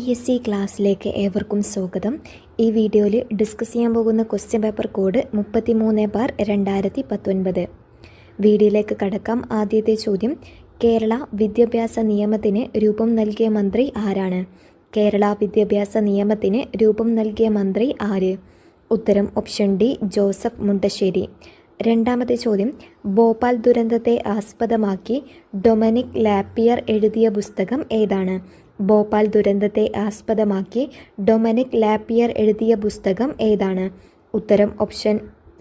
IPSC ക്ലാസ്സിലേക്ക് ഏവർക്കും സ്വാഗതം. ഈ വീഡിയോയിൽ ഡിസ്കസ് ചെയ്യാൻ പോകുന്ന ക്വസ്റ്റ്യൻ പേപ്പർ കോഡ് 33/2019. വീഡിയോയിലേക്ക് കടക്കാം. ആദ്യത്തെ ചോദ്യം, കേരള വിദ്യാഭ്യാസ നിയമത്തിന് രൂപം നൽകിയ മന്ത്രി ആരാണ്? കേരള വിദ്യാഭ്യാസ നിയമത്തിന് രൂപം നൽകിയ മന്ത്രി ആര്? ഉത്തരം ഓപ്ഷൻ ഡി, ജോസഫ് മുണ്ടശ്ശേരി. രണ്ടാമത്തെ ചോദ്യം, ഭോപ്പാൽ ദുരന്തത്തെ ആസ്പദമാക്കി ഡൊമിനിക് ലാപ്പിയർ എഴുതിയ പുസ്തകം ഏതാണ്? ഭോപ്പാൽ ദുരന്തത്തെ ആസ്പദമാക്കി ഡൊമിനിക് ലാപ്പിയർ എഴുതിയ പുസ്തകം ഏതാണ്? ഉത്തരം option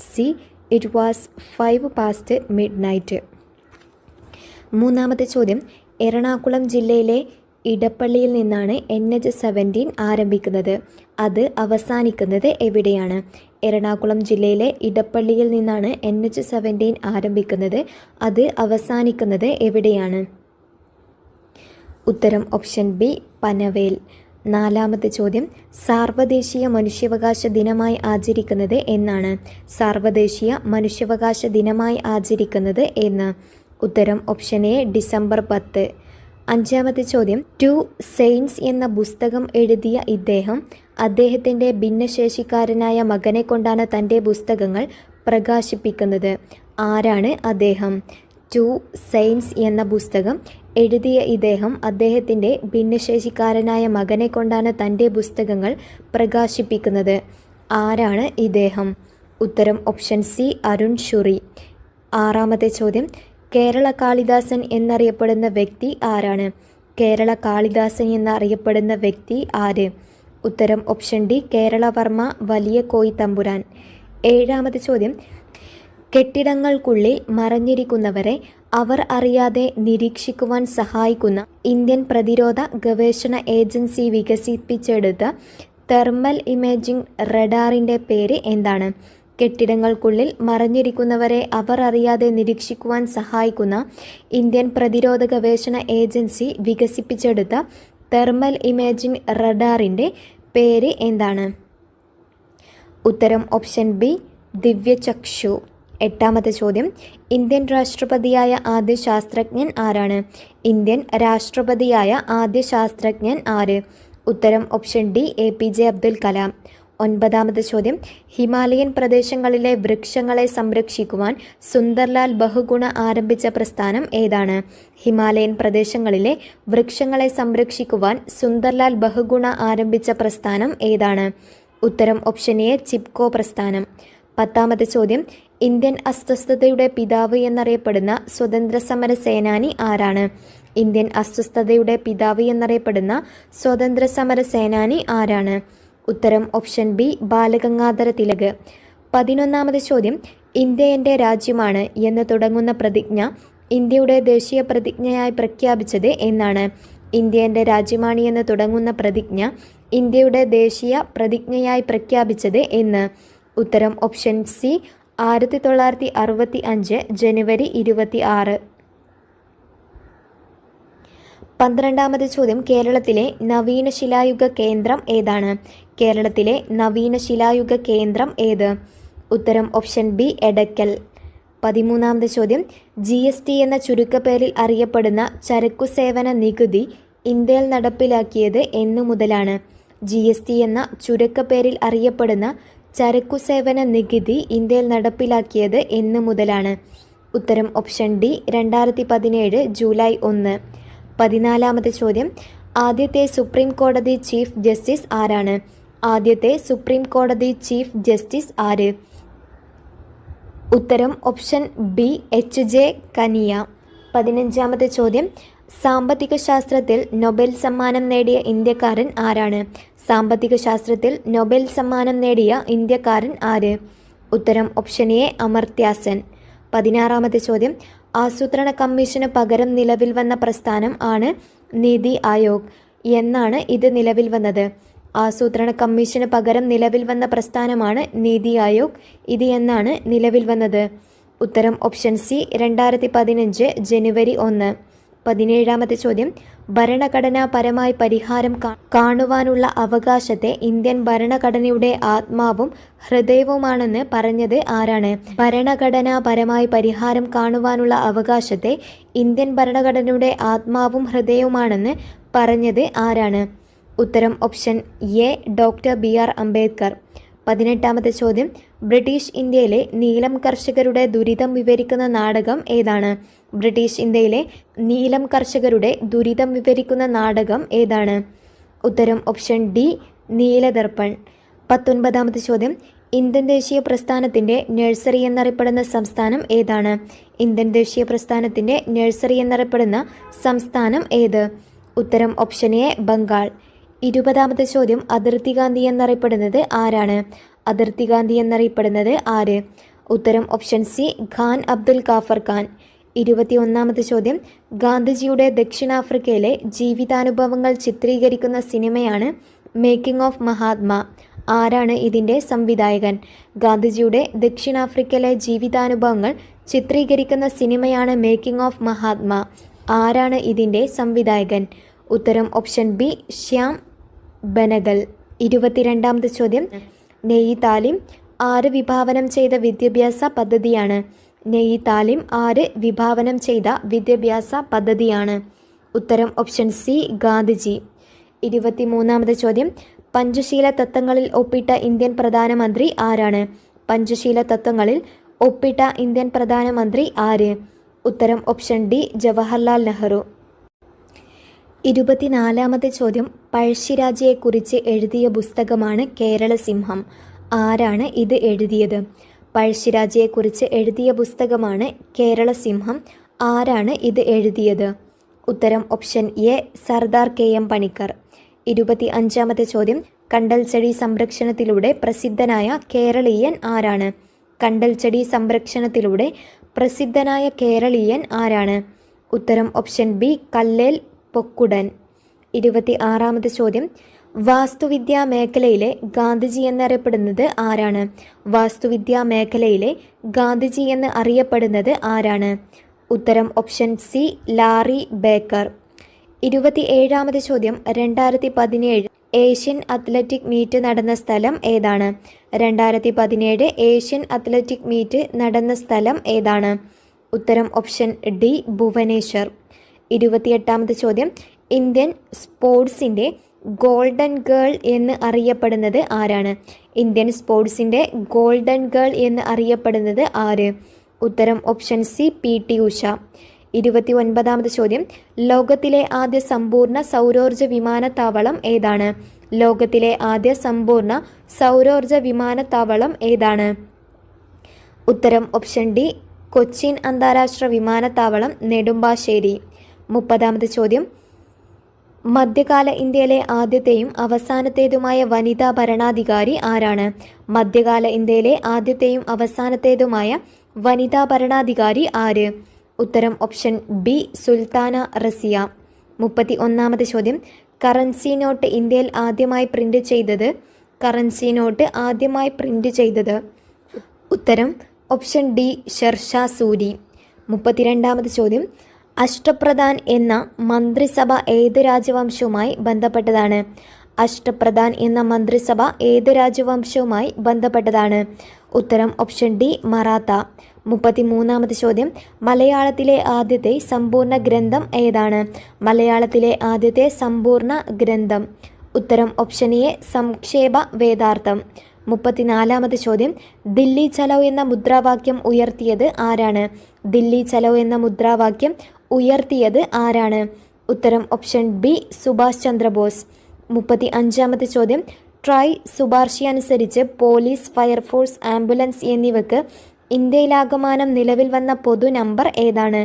C, it was 5 past midnight. മൂന്നാമത്തെ ചോദ്യം, എറണാകുളം ജില്ലയിലെ ഇടപ്പള്ളിയിൽ നിന്നാണ് NH-17 ആരംഭിക്കുന്നത്. അത് അവസാനിക്കുന്നത് എവിടെയാണ്? എറണാകുളം ജില്ലയിലെ ഇടപ്പള്ളിയിൽ നിന്നാണ് NH-17 ആരംഭിക്കുന്നത്. അത് അവസാനിക്കുന്നത് എവിടെയാണ്? ഉത്തരം ഓപ്ഷൻ ബി, പനവേൽ. നാലാമത്തെ ചോദ്യം, സാർവദേശീയ മനുഷ്യാവകാശ ദിനമായി ആചരിക്കുന്നത് എന്നാണ്? സാർവദേശീയ മനുഷ്യാവകാശ ദിനമായി ആചരിക്കുന്നത് എന്ന്? ഉത്തരം ഓപ്ഷൻ എ, ഡിസംബർ 10. അഞ്ചാമത്തെ ചോദ്യം, ടു സെയിൻസ് എന്ന പുസ്തകം എഴുതിയ ഇദ്ദേഹം അദ്ദേഹത്തിൻ്റെ ഭിന്നശേഷിക്കാരനായ മകനെ കൊണ്ടാണ് തൻ്റെ പുസ്തകങ്ങൾ പ്രകാശിപ്പിക്കുന്നത്. ആരാണ് അദ്ദേഹം? ടു സെയിൻസ് എന്ന പുസ്തകം എഴുതിയ ഇദ്ദേഹം അദ്ദേഹത്തിൻ്റെ ഭിന്നശേഷിക്കാരനായ മകനെ കൊണ്ടാണ് തൻ്റെ പുസ്തകങ്ങൾ പ്രകാശിപ്പിക്കുന്നത്. ആരാണ് ഇദ്ദേഹം? ഉത്തരം ഓപ്ഷൻ സി, അരുൺ ഷുറി. ആറാമത്തെ ചോദ്യം, കേരള കാളിദാസൻ എന്നറിയപ്പെടുന്ന വ്യക്തി ആരാണ്? കേരള കാളിദാസൻ എന്നറിയപ്പെടുന്ന വ്യക്തി ആര്? ഉത്തരം ഓപ്ഷൻ ഡി, കേരളവർമ്മ വലിയ കോയി തമ്പുരാൻ. ഏഴാമത്തെ ചോദ്യം, കെട്ടിടങ്ങൾക്കുള്ളിൽ മറഞ്ഞിരിക്കുന്നവരെ അവർ അറിയാതെ നിരീക്ഷിക്കുവാൻ സഹായിക്കുന്ന ഇന്ത്യൻ പ്രതിരോധ ഗവേഷണ ഏജൻസി വികസിപ്പിച്ചെടുത്ത തെർമൽ ഇമേജിംഗ് റഡാറിൻ്റെ പേര് എന്താണ്? കെട്ടിടങ്ങൾക്കുള്ളിൽ മറഞ്ഞിരിക്കുന്നവരെ അവർ അറിയാതെ നിരീക്ഷിക്കുവാൻ സഹായിക്കുന്ന ഇന്ത്യൻ പ്രതിരോധ ഗവേഷണ ഏജൻസി വികസിപ്പിച്ചെടുത്ത തെർമൽ ഇമേജിംഗ് റഡാറിൻ്റെ പേര് എന്താണ്? ഉത്തരം ഓപ്ഷൻ ബി, ദിവ്യചക്ഷു. എട്ടാമത്തെ ചോദ്യം, ഇന്ത്യൻ രാഷ്ട്രപതിയായ ആദ്യ ശാസ്ത്രജ്ഞൻ ആരാണ്? ഇന്ത്യൻ രാഷ്ട്രപതിയായ ആദ്യ ശാസ്ത്രജ്ഞൻ ആര്? ഉത്തരം option D, APJ Abdul Kalam. ഒൻപതാമത്തെ ചോദ്യം, ഹിമാലയൻ പ്രദേശങ്ങളിലെ വൃക്ഷങ്ങളെ സംരക്ഷിക്കുവാൻ സുന്ദർലാൽ ബഹുഗുണ ആരംഭിച്ച പ്രസ്ഥാനം ഏതാണ്? ഹിമാലയൻ പ്രദേശങ്ങളിലെ വൃക്ഷങ്ങളെ സംരക്ഷിക്കുവാൻ സുന്ദർലാൽ ബഹുഗുണ ആരംഭിച്ച പ്രസ്ഥാനം ഏതാണ്? ഉത്തരം ഓപ്ഷൻ എ, ചിപ്കോ പ്രസ്ഥാനം. പത്താമത്തെ ചോദ്യം, ഇന്ത്യൻ അസ്വസ്ഥതയുടെ പിതാവ് എന്നറിയപ്പെടുന്ന സ്വതന്ത്ര സമര സേനാനി ആരാണ്? ഇന്ത്യൻ അസ്വസ്ഥതയുടെ പിതാവ് എന്നറിയപ്പെടുന്ന സ്വതന്ത്ര സമര സേനാനി ആരാണ്? ഉത്തരം ഓപ്ഷൻ ബി, ബാലഗംഗാധര തിലക്. 11ാമത്തെ ചോദ്യം, ഇന്ത്യ എൻ്റെ രാജ്യമാണ് എന്ന് തുടങ്ങുന്ന പ്രതിജ്ഞ ഇന്ത്യയുടെ ദേശീയ പ്രതിജ്ഞയായി പ്രഖ്യാപിച്ചത് എന്നാണ്? ഇന്ത്യ എൻ്റെ രാജ്യമാണ് എന്ന് തുടങ്ങുന്ന പ്രതിജ്ഞ ഇന്ത്യയുടെ ദേശീയ പ്രതിജ്ഞയായി പ്രഖ്യാപിച്ചത് എന്ന്? ഉത്തരം ഓപ്ഷൻ സി, 1965 ജനുവരി 26. 12ാമത്തെ ചോദ്യം, കേരളത്തിലെ നവീന ശിലായുഗ കേന്ദ്രം ഏതാണ്? കേരളത്തിലെ നവീന ശിലായുഗ കേന്ദ്രം ഏത്? ഉത്തരം ഓപ്ഷൻ ബി, എടക്കൽ. 13ാമത്തെ ചോദ്യം, GST എന്ന ചുരുക്കപ്പേരിൽ അറിയപ്പെടുന്ന ചരക്കു സേവന നികുതി ഇന്ത്യയിൽ നടപ്പിലാക്കിയത് എന്നു മുതലാണ്? GST എന്ന ചുരുക്കപ്പേരിൽ അറിയപ്പെടുന്ന ചരക്കു സേവന നികുതി ഇന്ത്യയിൽ നടപ്പിലാക്കിയത് എന്നു മുതലാണ്? ഉത്തരം ഓപ്ഷൻ ഡി, 2017 ജൂലൈ 1. 14ാമത്തെ ചോദ്യം, ആദ്യത്തെ സുപ്രീം കോടതി ചീഫ് ജസ്റ്റിസ് ആരാണ്? ആദ്യത്തെ സുപ്രീം കോടതി ചീഫ് ജസ്റ്റിസ് ആര്? ഉത്തരം ഓപ്ഷൻ ബി, HJ കനിയ. 15ാമത്തെ ചോദ്യം, സാമ്പത്തിക ശാസ്ത്രത്തിൽ നൊബേൽ സമ്മാനം നേടിയ ഇന്ത്യക്കാരൻ ആരാണ്? സാമ്പത്തിക ശാസ്ത്രത്തിൽ നൊബേൽ സമ്മാനം നേടിയ ഇന്ത്യക്കാരൻ ആര്? ഉത്തരം ഓപ്ഷൻ എ, അമർത്യ സെൻ. 16ാമത്തെ ചോദ്യം, ആസൂത്രണ കമ്മീഷന് പകരം നിലവിൽ വന്ന പ്രസ്ഥാനം ആണ് നീതി ആയോഗ്. എന്നാണ് ഇത് നിലവിൽ വന്നത്? ആസൂത്രണ കമ്മീഷന് പകരം നിലവിൽ വന്ന പ്രസ്ഥാനമാണ് നീതി ആയോഗ്. ഇത് എന്നാണ് നിലവിൽ വന്നത്? ഉത്തരം ഓപ്ഷൻ സി, 2015 ജനുവരി 1. 17ാമത്തെ ചോദ്യം, ഭരണഘടനാപരമായി പരിഹാരം കാണുവാനുള്ള അവകാശത്തെ ഇന്ത്യൻ ഭരണഘടനയുടെ ആത്മാവും ഹൃദയവുമാണെന്ന് പറഞ്ഞത് ആരാണ്? ഭരണഘടനാപരമായി പരിഹാരം കാണുവാനുള്ള അവകാശത്തെ ഇന്ത്യൻ ഭരണഘടനയുടെ ആത്മാവും ഹൃദയവുമാണെന്ന് പറഞ്ഞത് ആരാണ്? ഉത്തരം option A doctor BR Ambedkar. 18ാമത്തെ ചോദ്യം, ബ്രിട്ടീഷ് ഇന്ത്യയിലെ നീലം കർഷകരുടെ ദുരിതം വിവരിക്കുന്ന നാടകം ഏതാണ്? ബ്രിട്ടീഷ് ഇന്ത്യയിലെ നീലം കർഷകരുടെ ദുരിതം വിവരിക്കുന്ന നാടകം ഏതാണ്? ഉത്തരം ഓപ്ഷൻ ഡി നീലദർപ്പൺ. 19ാമത്തെ ചോദ്യം, ഇന്ത്യൻ ദേശീയ പ്രസ്ഥാനത്തിൻ്റെ നഴ്സറി എന്നറിയപ്പെടുന്ന സംസ്ഥാനം ഏതാണ്? ഇന്ത്യൻ ദേശീയ പ്രസ്ഥാനത്തിൻ്റെ നഴ്സറി എന്നറിയപ്പെടുന്ന സംസ്ഥാനം ഏത്? ഉത്തരം ഓപ്ഷൻ എ ബംഗാൾ. 20ാമത്തെ ചോദ്യം, അതിർത്തി ഗാന്ധി എന്നറിയപ്പെടുന്നത് ആരാണ്? അതിർത്തി ഗാന്ധി എന്നറിയപ്പെടുന്നത് ആര്? ഉത്തരം ഓപ്ഷൻ സി ഖാൻ അബ്ദുൽ ഗാഫർ ഖാൻ. 21ാമത്തെ ചോദ്യം, ഗാന്ധിജിയുടെ ദക്ഷിണാഫ്രിക്കയിലെ ജീവിതാനുഭവങ്ങൾ ചിത്രീകരിക്കുന്ന സിനിമയാണ് മേക്കിംഗ് ഓഫ് മഹാത്മാ. ആരാണ് ഇതിൻ്റെ സംവിധായകൻ? ഗാന്ധിജിയുടെ ദക്ഷിണാഫ്രിക്കയിലെ ജീവിതാനുഭവങ്ങൾ ചിത്രീകരിക്കുന്ന സിനിമയാണ് മേക്കിംഗ് ഓഫ് മഹാത്മാ. ആരാണ് ഇതിൻ്റെ സംവിധായകൻ? ഉത്തരം ഓപ്ഷൻ ബി ശ്യാം ബനഗൽ. 22ാമത്തെ ചോദ്യം, നെയ് താലിം ആര് വിഭാവനം ചെയ്ത വിദ്യാഭ്യാസ പദ്ധതിയാണ്? നെയ് താലിം ആര് വിഭാവനം ചെയ്ത വിദ്യാഭ്യാസ പദ്ധതിയാണ്? ഉത്തരം ഓപ്ഷൻ സി ഗാന്ധിജി. 23ാമത്തെ ചോദ്യം, പഞ്ചശീല തത്വങ്ങളിൽ ഒപ്പിട്ട ഇന്ത്യൻ പ്രധാനമന്ത്രി ആരാണ്? പഞ്ചശീല തത്വങ്ങളിൽ ഒപ്പിട്ട ഇന്ത്യൻ പ്രധാനമന്ത്രി ആര്? ഉത്തരം ഓപ്ഷൻ ഡി ജവഹർലാൽ നെഹ്റു. 24ാമത്തെ ചോദ്യം, പഴശ്ശിരാജയെക്കുറിച്ച് എഴുതിയ പുസ്തകമാണ് കേരളസിംഹം. ആരാണ് ഇത് എഴുതിയത്? പഴശ്ശിരാജയെക്കുറിച്ച് എഴുതിയ പുസ്തകമാണ് കേരളസിംഹം. ആരാണ് ഇത് എഴുതിയത്? ഉത്തരം option A Sardar KM Panikkar. 25ാമത്തെ ചോദ്യം, കണ്ടൽ ചെടി സംരക്ഷണത്തിലൂടെ പ്രസിദ്ധനായ കേരളീയൻ ആരാണ്? കണ്ടൽ ചെടി സംരക്ഷണത്തിലൂടെ പ്രസിദ്ധനായ കേരളീയൻ ആരാണ്? ഉത്തരം ഓപ്ഷൻ ബി കല്ലേൽ പൊക്കുടൻ. 26ാമത്തെ ചോദ്യം, വാസ്തുവിദ്യാ മേഖലയിലെ ഗാന്ധിജി എന്നറിയപ്പെടുന്നത് ആരാണ്? വാസ്തുവിദ്യാ മേഖലയിലെ ഗാന്ധിജി എന്ന് അറിയപ്പെടുന്നത് ആരാണ്? ഉത്തരം ഓപ്ഷൻ സി ലാറി ബേക്കർ. 27ാമത്തെ ചോദ്യം, 2017 ഏഷ്യൻ അത്ലറ്റിക് മീറ്റ് നടന്ന സ്ഥലം ഏതാണ്? 2017 ഏഷ്യൻ അത്ലറ്റിക് മീറ്റ് നടന്ന സ്ഥലം ഏതാണ്? ഉത്തരം ഓപ്ഷൻ ഡി ഭുവനേശ്വർ. 28ാമത്തെ ചോദ്യം, ഇന്ത്യൻ സ്പോർട്സിൻ്റെ ഗോൾഡൻ ഗേൾ എന്ന് അറിയപ്പെടുന്നത് ആരാണ്? ഇന്ത്യൻ സ്പോർട്സിൻ്റെ ഗോൾഡൻ ഗേൾ എന്ന് അറിയപ്പെടുന്നത് ആര്? ഉത്തരം ഓപ്ഷൻ സി PT ഉഷ. 29ാമത്തെ ചോദ്യം, ലോകത്തിലെ ആദ്യ സമ്പൂർണ്ണ സൗരോർജ്ജ വിമാനത്താവളം ഏതാണ്? ലോകത്തിലെ ആദ്യ സമ്പൂർണ്ണ സൗരോർജ്ജ വിമാനത്താവളം ഏതാണ്? ഉത്തരം ഓപ്ഷൻ ഡി കൊച്ചിൻ അന്താരാഷ്ട്ര വിമാനത്താവളം നെടുമ്പാശ്ശേരി. 30ാമത്തെ ചോദ്യം, മധ്യകാല ഇന്ത്യയിലെ ആദ്യത്തെയും അവസാനത്തേതുമായ വനിതാ ഭരണാധികാരി ആരാണ്? മധ്യകാല ഇന്ത്യയിലെ ആദ്യത്തെയും അവസാനത്തേതുമായ വനിതാ ഭരണാധികാരി ആര്? ഉത്തരം ഓപ്ഷൻ ബി സുൽത്താന റസിയ. 31ാമത്തെ ചോദ്യം, കറൻസി നോട്ട് ഇന്ത്യയിൽ ആദ്യമായി പ്രിന്റ് ചെയ്തത്? കറൻസി നോട്ട് ആദ്യമായി പ്രിന്റ് ചെയ്തത്? ഉത്തരം ഓപ്ഷൻ ഡി ഷെർഷാ സൂരി. 32ാമത്തെ ചോദ്യം, അഷ്ടപ്രധാൻ എന്ന മന്ത്രിസഭ ഏത് രാജവംശവുമായി ബന്ധപ്പെട്ടതാണ്? അഷ്ടപ്രധാൻ എന്ന മന്ത്രിസഭ ഏത് രാജവംശവുമായി ബന്ധപ്പെട്ടതാണ്? ഉത്തരം ഓപ്ഷൻ ഡി മറാത്ത. 33ാമത്തെ ചോദ്യം, മലയാളത്തിലെ ആദ്യത്തെ സമ്പൂർണ്ണ ഗ്രന്ഥം ഏതാണ്? മലയാളത്തിലെ ആദ്യത്തെ സമ്പൂർണ്ണ ഗ്രന്ഥം? ഉത്തരം ഓപ്ഷൻ എ സംക്ഷേപ വേദാർത്ഥം. 34ാമത്തെ ചോദ്യം, ദില്ലി ചലോ എന്ന മുദ്രാവാക്യം ഉയർത്തിയത് ആരാണ്? ദില്ലി ചലോ എന്ന മുദ്രാവാക്യം ഉയർത്തിയത് ആരാണ്? ഉത്തരം ഓപ്ഷൻ ബി സുഭാഷ് ചന്ദ്രബോസ്. 35ാമത്തെ ചോദ്യം, ട്രൈ ശുപാർശയനുസരിച്ച് പോലീസ്, ഫയർഫോഴ്സ്, ആംബുലൻസ് എന്നിവയ്ക്ക് ഇന്ത്യയിലാകമാനം നിലവിൽ വന്ന പൊതു നമ്പർ ഏതാണ്?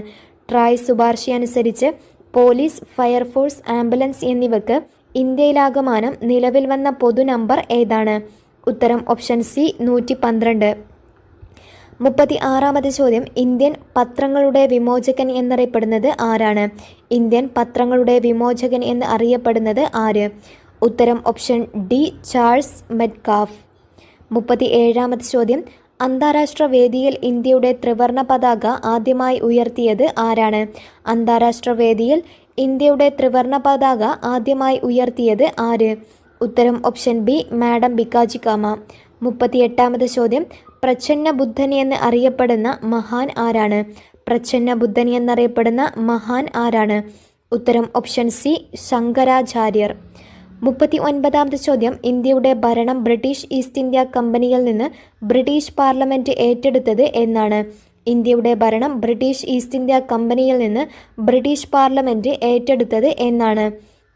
ട്രൈ ശുപാർശയനുസരിച്ച് പോലീസ്, ഫയർഫോഴ്സ്, ആംബുലൻസ് എന്നിവയ്ക്ക് ഇന്ത്യയിലാകമാനം നിലവിൽ വന്ന പൊതു നമ്പർ ഏതാണ്? ഉത്തരം ഓപ്ഷൻ സി 112. 36ാമത്തെ ചോദ്യം, ഇന്ത്യൻ പത്രങ്ങളുടെ വിമോചകൻ എന്നറിയപ്പെടുന്നത് ആരാണ്? ഇന്ത്യൻ പത്രങ്ങളുടെ വിമോചകൻ എന്ന് അറിയപ്പെടുന്നത് ആര്? ഉത്തരം ഓപ്ഷൻ ഡി ചാൾസ് മെറ്റ്കാഫ്. 37ാമത്തെ ചോദ്യം, അന്താരാഷ്ട്ര വേദിയിൽ ഇന്ത്യയുടെ ത്രിവർണ പതാക ആദ്യമായി ഉയർത്തിയത് ആരാണ്? അന്താരാഷ്ട്ര വേദിയിൽ ഇന്ത്യയുടെ ത്രിവർണ പതാക ആദ്യമായി ഉയർത്തിയത് ആര്? ഉത്തരം ഓപ്ഷൻ ബി മാഡം ബിക്കാജി കാമ. 38ാമത്തെ ചോദ്യം, പ്രച്ഛന്ന ബുദ്ധൻ എന്ന് അറിയപ്പെടുന്ന മഹാൻ ആരാണ്? പ്രച്ഛന്ന ബുദ്ധൻ എന്നറിയപ്പെടുന്ന മഹാൻ ആരാണ്? ഉത്തരം ഓപ്ഷൻ സി ശങ്കരാചാര്യർ. 39-ാമത്തെ ചോദ്യം ഇന്ത്യയുടെ ഭരണം ബ്രിട്ടീഷ് ഈസ്റ്റ് ഇന്ത്യ കമ്പനിയിൽ നിന്ന് ബ്രിട്ടീഷ് പാർലമെൻറ്റ് ഏറ്റെടുത്തത് എന്നാണ്? ഇന്ത്യയുടെ ഭരണം ബ്രിട്ടീഷ് ഈസ്റ്റ് ഇന്ത്യ കമ്പനിയിൽ നിന്ന് ബ്രിട്ടീഷ് പാർലമെൻറ്റ് ഏറ്റെടുത്തത് എന്നാണ്?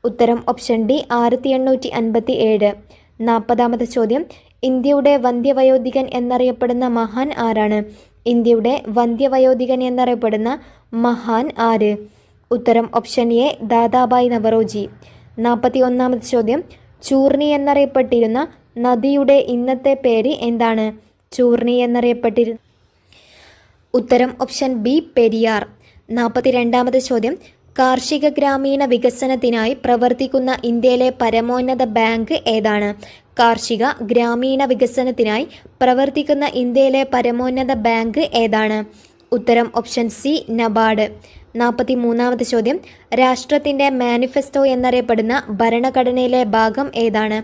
ഉത്തരം ഓപ്ഷൻ ഡി 1857. 40-ാമത്തെ ചോദ്യം ഇന്ത്യയുടെ വന്ധ്യവയോധികൻ എന്നറിയപ്പെടുന്ന മഹാൻ ആരാണ്? ഇന്ത്യയുടെ വന്ധ്യവയോധികൻ എന്നറിയപ്പെടുന്ന മഹാൻ ആര്? ഉത്തരം ഓപ്ഷൻ എ ദാദാഭായ് നവറോജി. 41-ാമത്തെ ചോദ്യം ചൂർണി എന്നറിയപ്പെട്ടിരുന്ന നദിയുടെ ഇന്നത്തെ പേര് എന്താണ്? ചൂർണി എന്നറിയപ്പെട്ടിരുന്ന ഉത്തരം ഓപ്ഷൻ ബി പെരിയാർ. 42-ാമത്തെ ചോദ്യം കാർഷിക ഗ്രാമീണ വികസനത്തിനായി പ്രവർത്തിക്കുന്ന ഇന്ത്യയിലെ പരമോന്നത ബാങ്ക് ഏതാണ്? കാർഷിക ഗ്രാമീണ വികസനത്തിനായി പ്രവർത്തിക്കുന്ന ഇന്ത്യയിലെ പരമോന്നത ബാങ്ക് ഏതാണ്? ഉത്തരം ഓപ്ഷൻ സി നബാർഡ്. 43-ാമത്തെ ചോദ്യം രാഷ്ട്രത്തിൻ്റെ മാനിഫെസ്റ്റോ എന്നറിയപ്പെടുന്ന ഭരണഘടനയിലെ ഭാഗം ഏതാണ്?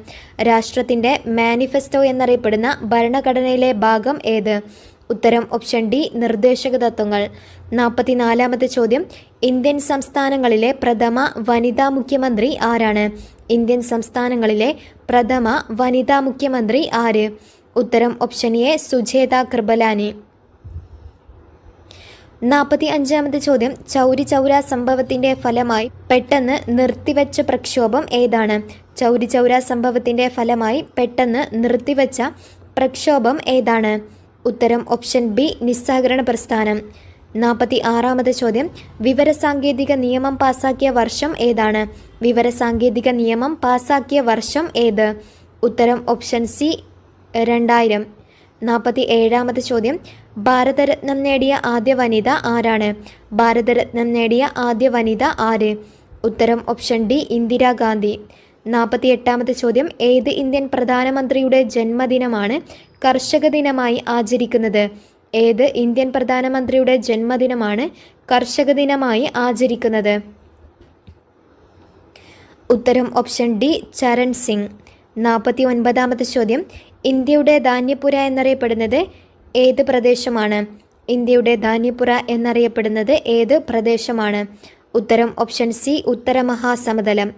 രാഷ്ട്രത്തിൻ്റെ മാനിഫെസ്റ്റോ എന്നറിയപ്പെടുന്ന ഭരണഘടനയിലെ ഭാഗം ഏത്? ഉത്തരം ഓപ്ഷൻ ഡി നിർദ്ദേശക തത്വങ്ങൾ. 44-ാമത്തെ ചോദ്യം ഇന്ത്യൻ സംസ്ഥാനങ്ങളിലെ പ്രഥമ വനിതാ മുഖ്യമന്ത്രി ആരാണ്? ഇന്ത്യൻ സംസ്ഥാനങ്ങളിലെ പ്രഥമ വനിതാ മുഖ്യമന്ത്രി ആര്? ഉത്തരം ഓപ്ഷൻ എ സുജേത കൃപലാനി. 45-ാമത്തെ ചോദ്യം ചൗരി ചൗര സംഭവത്തിൻ്റെ ഫലമായി പെട്ടെന്ന് നിർത്തിവെച്ച പ്രക്ഷോഭം ഏതാണ്? ചൗരി ചൗര സംഭവത്തിൻ്റെ ഫലമായി പെട്ടെന്ന് നിർത്തിവെച്ച പ്രക്ഷോഭം ഏതാണ്? ഉത്തരം ഓപ്ഷൻ ബി നിസ്സഹകരണ പ്രസ്ഥാനം. 46-ാമത്തെ ചോദ്യം വിവരസാങ്കേതിക നിയമം പാസാക്കിയ വർഷം ഏതാണ്? വിവരസാങ്കേതിക നിയമം പാസാക്കിയ വർഷം ഏത്? ഉത്തരം ഓപ്ഷൻ സി 2000. 47-ാമത്തെ ചോദ്യം ഭാരതരത്നം നേടിയ ആദ്യ വനിത ആരാണ്? ഭാരതരത്നം നേടിയ ആദ്യ വനിത ആര്? ഉത്തരം ഓപ്ഷൻ ഡി ഇന്ദിരാഗാന്ധി. 48-ാമത്തെ ചോദ്യം ഏത് ഇന്ത്യൻ പ്രധാനമന്ത്രിയുടെ ജന്മദിനമാണ് കർഷക ദിനമായി ആചരിക്കുന്നത്? ഏത് ഇന്ത്യൻ പ്രധാനമന്ത്രിയുടെ ജന്മദിനമാണ് കർഷക ദിനമായി ആചരിക്കുന്നത്? ഉത്തരം ഓപ്ഷൻ ഡി ചരൺ സിംഗ്. 49-ാമത്തെ ചോദ്യം ഇന്ത്യയുടെ ധാന്യപ്പുര എന്നറിയപ്പെടുന്നത് ഏത് പ്രദേശമാണ്? ഇന്ത്യയുടെ ധാന്യപ്പുര എന്നറിയപ്പെടുന്നത് ഏത് പ്രദേശമാണ്? ഉത്തരം ഓപ്ഷൻ സി ഉത്തര മഹാസമതലം.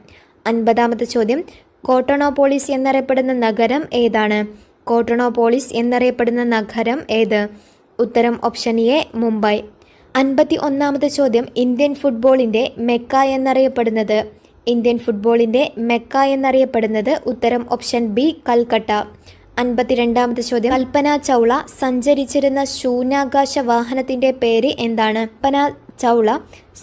50-ാമത്തെ ചോദ്യം കോട്ടോണോപോളിസ് എന്നറിയപ്പെടുന്ന നഗരം ഏതാണ്? കോട്ടോണോപോളിസ് എന്നറിയപ്പെടുന്ന നഗരം ഏത്? ഉത്തരം ഓപ്ഷൻ എ മുംബൈ. 51-ാമത്തെ ചോദ്യം ഇന്ത്യൻ ഫുട്ബോളിൻ്റെ മെക്ക എന്നറിയപ്പെടുന്നത്? ഇന്ത്യൻ ഫുട്ബോളിൻ്റെ മെക്ക എന്നറിയപ്പെടുന്നത് ഉത്തരം ഓപ്ഷൻ ബി കൽക്കട്ട. 52-ാമത്തെ ചോദ്യം കൽപ്പന ചൗള സഞ്ചരിച്ചിരുന്ന ശൂന്യാകാശ വാഹനത്തിൻ്റെ പേര് എന്താണ്? കൽപ്പന ചൗള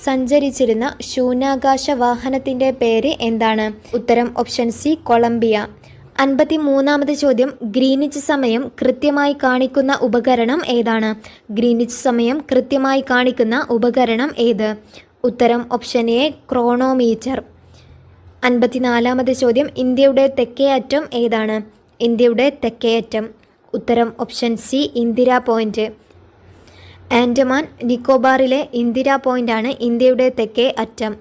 സഞ്ചരിച്ചിരുന്ന ശൂന്യാകാശ വാഹനത്തിൻ്റെ പേര് എന്താണ്? ഉത്തരം ഓപ്ഷൻ സി കൊളംബിയ. 53-ാമത്തെ ചോദ്യം ഗ്രീനിച്ച് സമയം കൃത്യമായി കാണിക്കുന്ന ഉപകരണം ഏതാണ്? ഗ്രീനിച്ച് സമയം കൃത്യമായി കാണിക്കുന്ന ഉപകരണം ഏത്? ഉത്തരം ഓപ്ഷൻ എ ക്രോണോമീറ്റർ. 54-ാമത്തെ ചോദ്യം ഇന്ത്യയുടെ തെക്കേ അറ്റം ഏതാണ്? ഇന്ത്യയുടെ തെക്കേ അറ്റം ഉത്തരം option C Indira point. Andaman നിക്കോബാറിലെ ഇന്ദിര പോയിന്റാണ് ഇന്ത്യയുടെ തെക്കേ അറ്റം.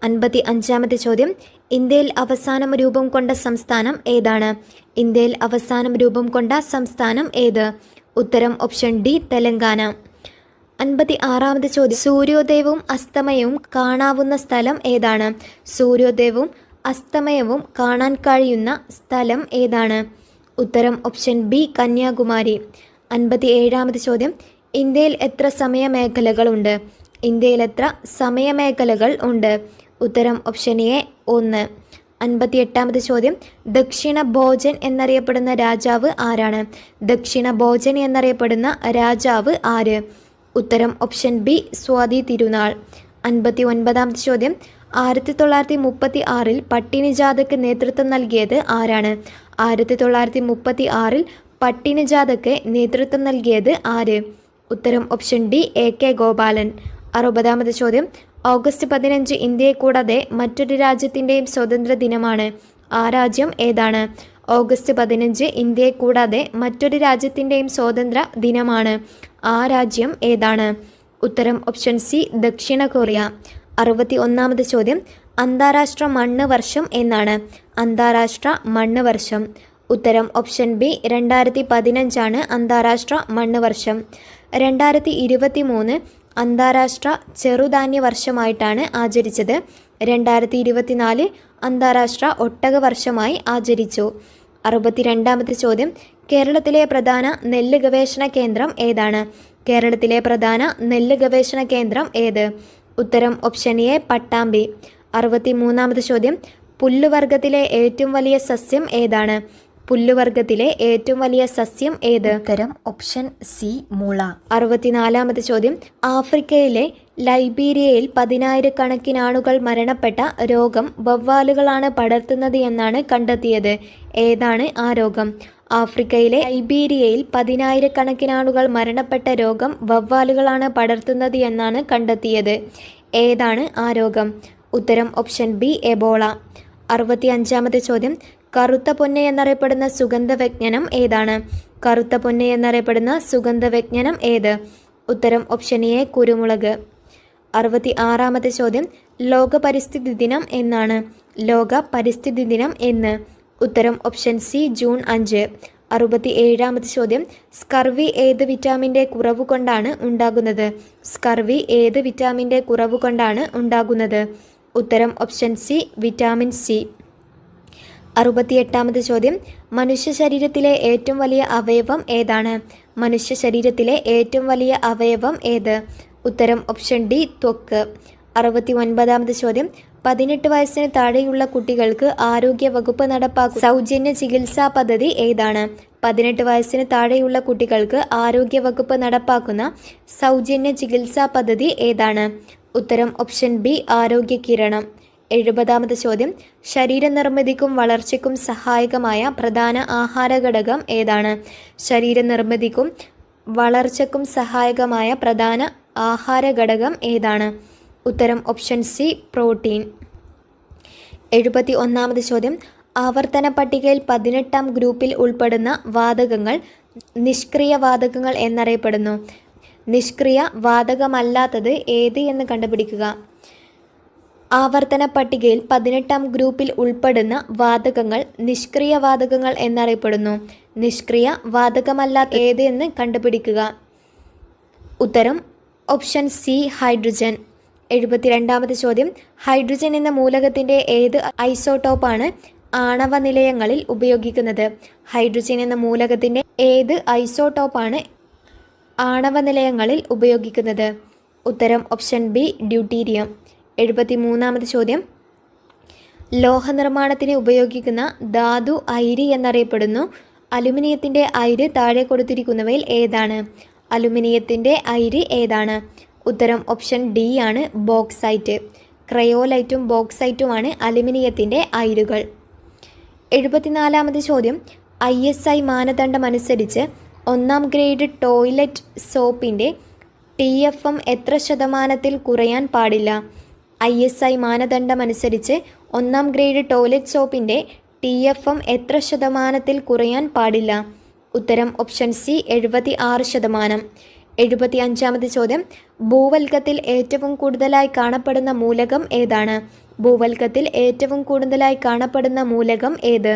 55-ാമത്തെ ചോദ്യം ഇന്ത്യയിൽ അവസാനം രൂപം കൊണ്ട സംസ്ഥാനം ഏതാണ്? ഇന്ത്യയിൽ അവസാനം രൂപം കൊണ്ട സംസ്ഥാനം ഏത്? ഉത്തരം ഓപ്ഷൻ ഡി തെലങ്കാന. 56-ാമത്തെ ചോദ്യം സൂര്യോദയവും അസ്തമയവും കാണാവുന്ന സ്ഥലം ഏതാണ്? സൂര്യോദയവും അസ്തമയവും കാണാൻ കഴിയുന്ന സ്ഥലം ഏതാണ്? ഉത്തരം ഓപ്ഷൻ ബി കന്യാകുമാരി. 57-ാമത്തെ ചോദ്യം ഇന്ത്യയിൽ എത്ര സമയമേഖലകളുണ്ട്? ഇന്ത്യയിൽ എത്ര സമയമേഖലകൾ ഉണ്ട്? ഉത്തരം ഓപ്ഷൻ എ 1. 58-ാമത്തെ ചോദ്യം ദക്ഷിണ ഭോജൻ എന്നറിയപ്പെടുന്ന രാജാവ് ആരാണ്? ദക്ഷിണ ഭോജൻ എന്നറിയപ്പെടുന്ന രാജാവ് ആര്? ഉത്തരം ഓപ്ഷൻ ബി സ്വാതി തിരുനാൾ. 59-ാമത്തെ ചോദ്യം 1936-ൽ പട്ടിണിജാഥയ്ക്ക് നേതൃത്വം നൽകിയത് ആരാണ്? 1936-ൽ പട്ടിണിജാഥയ്ക്ക് നേതൃത്വം നൽകിയത് ആര്? ഉത്തരം option D A K Gopalan. 60-ാമത്തെ ചോദ്യം ഓഗസ്റ്റ് 15 ഇന്ത്യയെ കൂടാതെ മറ്റൊരു രാജ്യത്തിൻ്റെയും സ്വാതന്ത്ര്യ ദിനമാണ്. ആ രാജ്യം ഏതാണ്? ഓഗസ്റ്റ് 15 ഇന്ത്യയെ കൂടാതെ മറ്റൊരു രാജ്യത്തിൻ്റെയും സ്വാതന്ത്ര്യ ദിനമാണ്. ആ രാജ്യം ഏതാണ്? ഉത്തരം ഓപ്ഷൻ സി ദക്ഷിണ കൊറിയ. 61-ാമത്തെ ചോദ്യം അന്താരാഷ്ട്ര മണ്ണ് വർഷം എന്നാണ്? അന്താരാഷ്ട്ര മണ്ണ് വർഷം ഉത്തരം ഓപ്ഷൻ ബി 2015 അന്താരാഷ്ട്ര മണ്ണ് വർഷം. 2023 അന്താരാഷ്ട്ര ചെറുധാന്യ വർഷമായിട്ടാണ് ആചരിച്ചത്. 2024 അന്താരാഷ്ട്ര ഒട്ടക വർഷമായി ആചരിച്ചു? 62-ാമത്തെ ചോദ്യം, കേരളത്തിലെ പ്രധാന നെല്ല് ഗവേഷണ കേന്ദ്രം ഏതാണ്? കേരളത്തിലെ പ്രധാന നെല്ല് ഗവേഷണ കേന്ദ്രം ഏത്? ഉത്തരം ഓപ്ഷൻ എ പട്ടാമ്പി. 63-ാമത്തെ ചോദ്യം, പുല്ലുവർഗത്തിലെ ഏറ്റവും വലിയ സസ്യം ഏതാണ്? പുല്ലുവർഗത്തിലെ ഏറ്റവും വലിയ സസ്യം ഏത്? ഉത്തരം ഓപ്ഷൻ സി മുള. 64-ാമത്തെ ചോദ്യം, ആഫ്രിക്കയിലെ ലൈബീരിയയിൽ 10,000-കണക്കിന് ആളുകൾ മരണപ്പെട്ട രോഗം വവ്വാലുകളാണ് പടർത്തുന്നത് എന്നാണ് കണ്ടെത്തിയത്. ഏതാണ് ആ രോഗം? ആഫ്രിക്കയിലെ ലൈബീരിയയിൽ 10,000-കണക്കിന് ആളുകൾ മരണപ്പെട്ട രോഗം വവ്വാലുകളാണ് പടർത്തുന്നത് എന്നാണ് കണ്ടെത്തിയത്. ഏതാണ് ആ രോഗം? ഉത്തരം ഓപ്ഷൻ ബി എബോള. 65-ാമത്തെ ചോദ്യം, കറുത്ത പൊന്ന് എന്നറിയപ്പെടുന്ന സുഗന്ധവ്യഞ്ജനം ഏതാണ്? കറുത്ത പൊന്ന് എന്നറിയപ്പെടുന്ന സുഗന്ധവ്യഞ്ജനം ഏത്? ഉത്തരം ഓപ്ഷൻ എ കുരുമുളക്. 66-ാമത്തെ ചോദ്യം, ലോക പരിസ്ഥിതി ദിനം എന്നാണ്? ലോക പരിസ്ഥിതി ദിനം എന്ന്? ഉത്തരം ഓപ്ഷൻ സി ജൂൺ 5. 67-ാമത്തെ ചോദ്യം, സ്കർവി ഏത് വിറ്റാമിൻ്റെ കുറവ് കൊണ്ടാണ് ഉണ്ടാകുന്നത്? സ്കർവി ഏത് വിറ്റാമിൻ്റെ കുറവ് കൊണ്ടാണ് ഉണ്ടാകുന്നത്? ഉത്തരം ഓപ്ഷൻ സി വിറ്റാമിൻ സി. 68-ാമത്തെ ചോദ്യം, മനുഷ്യ ശരീരത്തിലെ ഏറ്റവും വലിയ അവയവം ഏതാണ്? മനുഷ്യ ശരീരത്തിലെ ഏറ്റവും വലിയ അവയവം ഏത്? ഉത്തരം ഓപ്ഷൻ ഡി ത്വക്ക്. 69-ാമത്തെ ചോദ്യം, 18 വയസ്സിന് താഴെയുള്ള കുട്ടികൾക്ക് ആരോഗ്യ വകുപ്പ് നടപ്പാക്കുന്ന സൗജന്യ ചികിത്സാ പദ്ധതി ഏതാണ്? 18 വയസ്സിന് താഴെയുള്ള കുട്ടികൾക്ക് ആരോഗ്യ വകുപ്പ് നടപ്പാക്കുന്ന സൗജന്യ ചികിത്സാ പദ്ധതി ഏതാണ്? ഉത്തരം ഓപ്ഷൻ ബി ആരോഗ്യ കിരണം. 70-ാമത്തെ ചോദ്യം, ശരീരനിർമ്മിതിക്കും വളർച്ചയ്ക്കും സഹായകമായ പ്രധാന ആഹാര ഘടകം ഏതാണ്? ശരീരനിർമ്മിതിക്കും വളർച്ചയ്ക്കും സഹായകമായ പ്രധാന ആഹാര ഘടകം ഏതാണ്? ഉത്തരം ഓപ്ഷൻ സി പ്രോട്ടീൻ. 71-ാമത്തെ ചോദ്യം, ആവർത്തന പട്ടികയിൽ 18-ാം ഗ്രൂപ്പിൽ ഉൾപ്പെടുന്ന വാതകങ്ങൾ നിഷ്ക്രിയ വാതകങ്ങൾ എന്നറിയപ്പെടുന്നു. നിഷ്ക്രിയ വാതകമല്ലാത്തത് ഏത് എന്ന് കണ്ടുപിടിക്കുക. ആവർത്തന പട്ടികയിൽ 18-ാം ഗ്രൂപ്പിൽ ഉൾപ്പെടുന്ന വാതകങ്ങൾ നിഷ്ക്രിയ വാതകങ്ങൾ എന്നറിയപ്പെടുന്നു. നിഷ്ക്രിയ വാതകമല്ലാത്ത ഏത് എന്ന് കണ്ടുപിടിക്കുക. ഉത്തരം ഓപ്ഷൻ സി ഹൈഡ്രജൻ. 72-ാമത്തെ ചോദ്യം, ഹൈഡ്രജൻ എന്ന മൂലകത്തിൻ്റെ ഏത് ഐസോട്ടോപ്പാണ് ആണവ നിലയങ്ങളിൽ ഉപയോഗിക്കുന്നത്? ഹൈഡ്രജൻ എന്ന മൂലകത്തിൻ്റെ ഏത് ഐസോട്ടോപ്പാണ് ആണവ നിലയങ്ങളിൽ ഉപയോഗിക്കുന്നത്? ഉത്തരം ഓപ്ഷൻ ബി ഡ്യൂട്ടീരിയം. 73-ാമത്തെ ചോദ്യം, ലോഹനിർമ്മാണത്തിന് ഉപയോഗിക്കുന്ന ധാതു അയിര് എന്നറിയപ്പെടുന്നു. അലുമിനിയത്തിൻ്റെ അയിര് താഴെ കൊടുത്തിരിക്കുന്നവയിൽ ഏതാണ്? അലുമിനിയത്തിൻ്റെ അയിര് ഏതാണ്? ഉത്തരം ഓപ്ഷൻ ഡി ആണ് ബോക്സൈറ്റ്. ക്രയോലൈറ്റും ബോക്സൈറ്റുമാണ് അലുമിനിയത്തിൻ്റെ അയിരുകൾ. 74-ാമത്തെ ചോദ്യം, ISI മാനദണ്ഡമനുസരിച്ച് 1-ാം ഗ്രേഡ് ടോയ്ലറ്റ് സോപ്പിൻ്റെ TFM എത്ര ശതമാനത്തിൽ കുറയാൻ പാടില്ല? ISI മാനദണ്ഡമനുസരിച്ച് 1-ാം ഗ്രേഡ് ടോയ്ലറ്റ് സോപ്പിൻ്റെ TFM എത്ര ശതമാനത്തിൽ കുറയാൻ പാടില്ല? ഉത്തരം ഓപ്ഷൻ സി 76%. 75-ാമത്തെ ചോദ്യം, ഭൂവൽക്കത്തിൽ ഏറ്റവും കൂടുതലായി കാണപ്പെടുന്ന മൂലകം ഏതാണ്? ഭൂവൽക്കത്തിൽ ഏറ്റവും കൂടുതലായി കാണപ്പെടുന്ന മൂലകം ഏത്?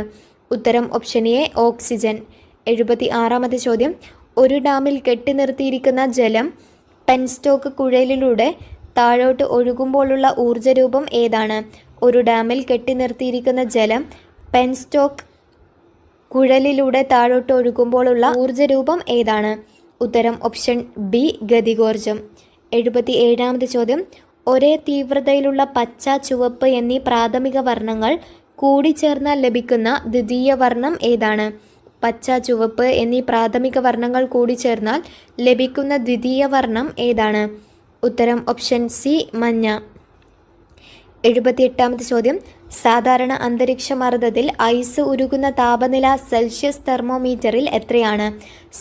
ഉത്തരം ഓപ്ഷൻ എ ഓക്സിജൻ. 76-ാമത്തെ ചോദ്യം, ഒരു ഡാമിൽ കെട്ടി നിർത്തിയിരിക്കുന്ന ജലം പെൻസ്റ്റോക്ക് കുഴലിലൂടെ താഴോട്ട് ഒഴുകുമ്പോഴുള്ള ഊർജ്ജരൂപം ഏതാണ്? ഒരു ഡാമിൽ കെട്ടി നിർത്തിയിരിക്കുന്ന ജലം പെൻസ്റ്റോക്ക് കുഴലിലൂടെ താഴോട്ട് ഒഴുകുമ്പോഴുള്ള ഊർജ്ജരൂപം ഏതാണ്? ഉത്തരം ഓപ്ഷൻ ബി ഗതികോർജം. 77-ാമത്തെ ചോദ്യം, ഒരേ തീവ്രതയിലുള്ള പച്ച, ചുവപ്പ് എന്നീ പ്രാഥമിക വർണ്ണങ്ങൾ കൂടിച്ചേർന്നാൽ ലഭിക്കുന്ന ദ്വിതീയ വർണ്ണം ഏതാണ്? പച്ച, ചുവപ്പ് എന്നീ പ്രാഥമിക വർണ്ണങ്ങൾ കൂടിച്ചേർന്നാൽ ലഭിക്കുന്ന ദ്വിതീയ വർണ്ണം ഏതാണ്? ഉത്തരം ഓപ്ഷൻ സി മഞ്ഞ. 78-ാമത്തെ ചോദ്യം, സാധാരണ അന്തരീക്ഷമർദ്ദത്തിൽ ഐസ് ഉരുകുന്ന താപനില സെൽഷ്യസ് തെർമോമീറ്ററിൽ എത്രയാണ്?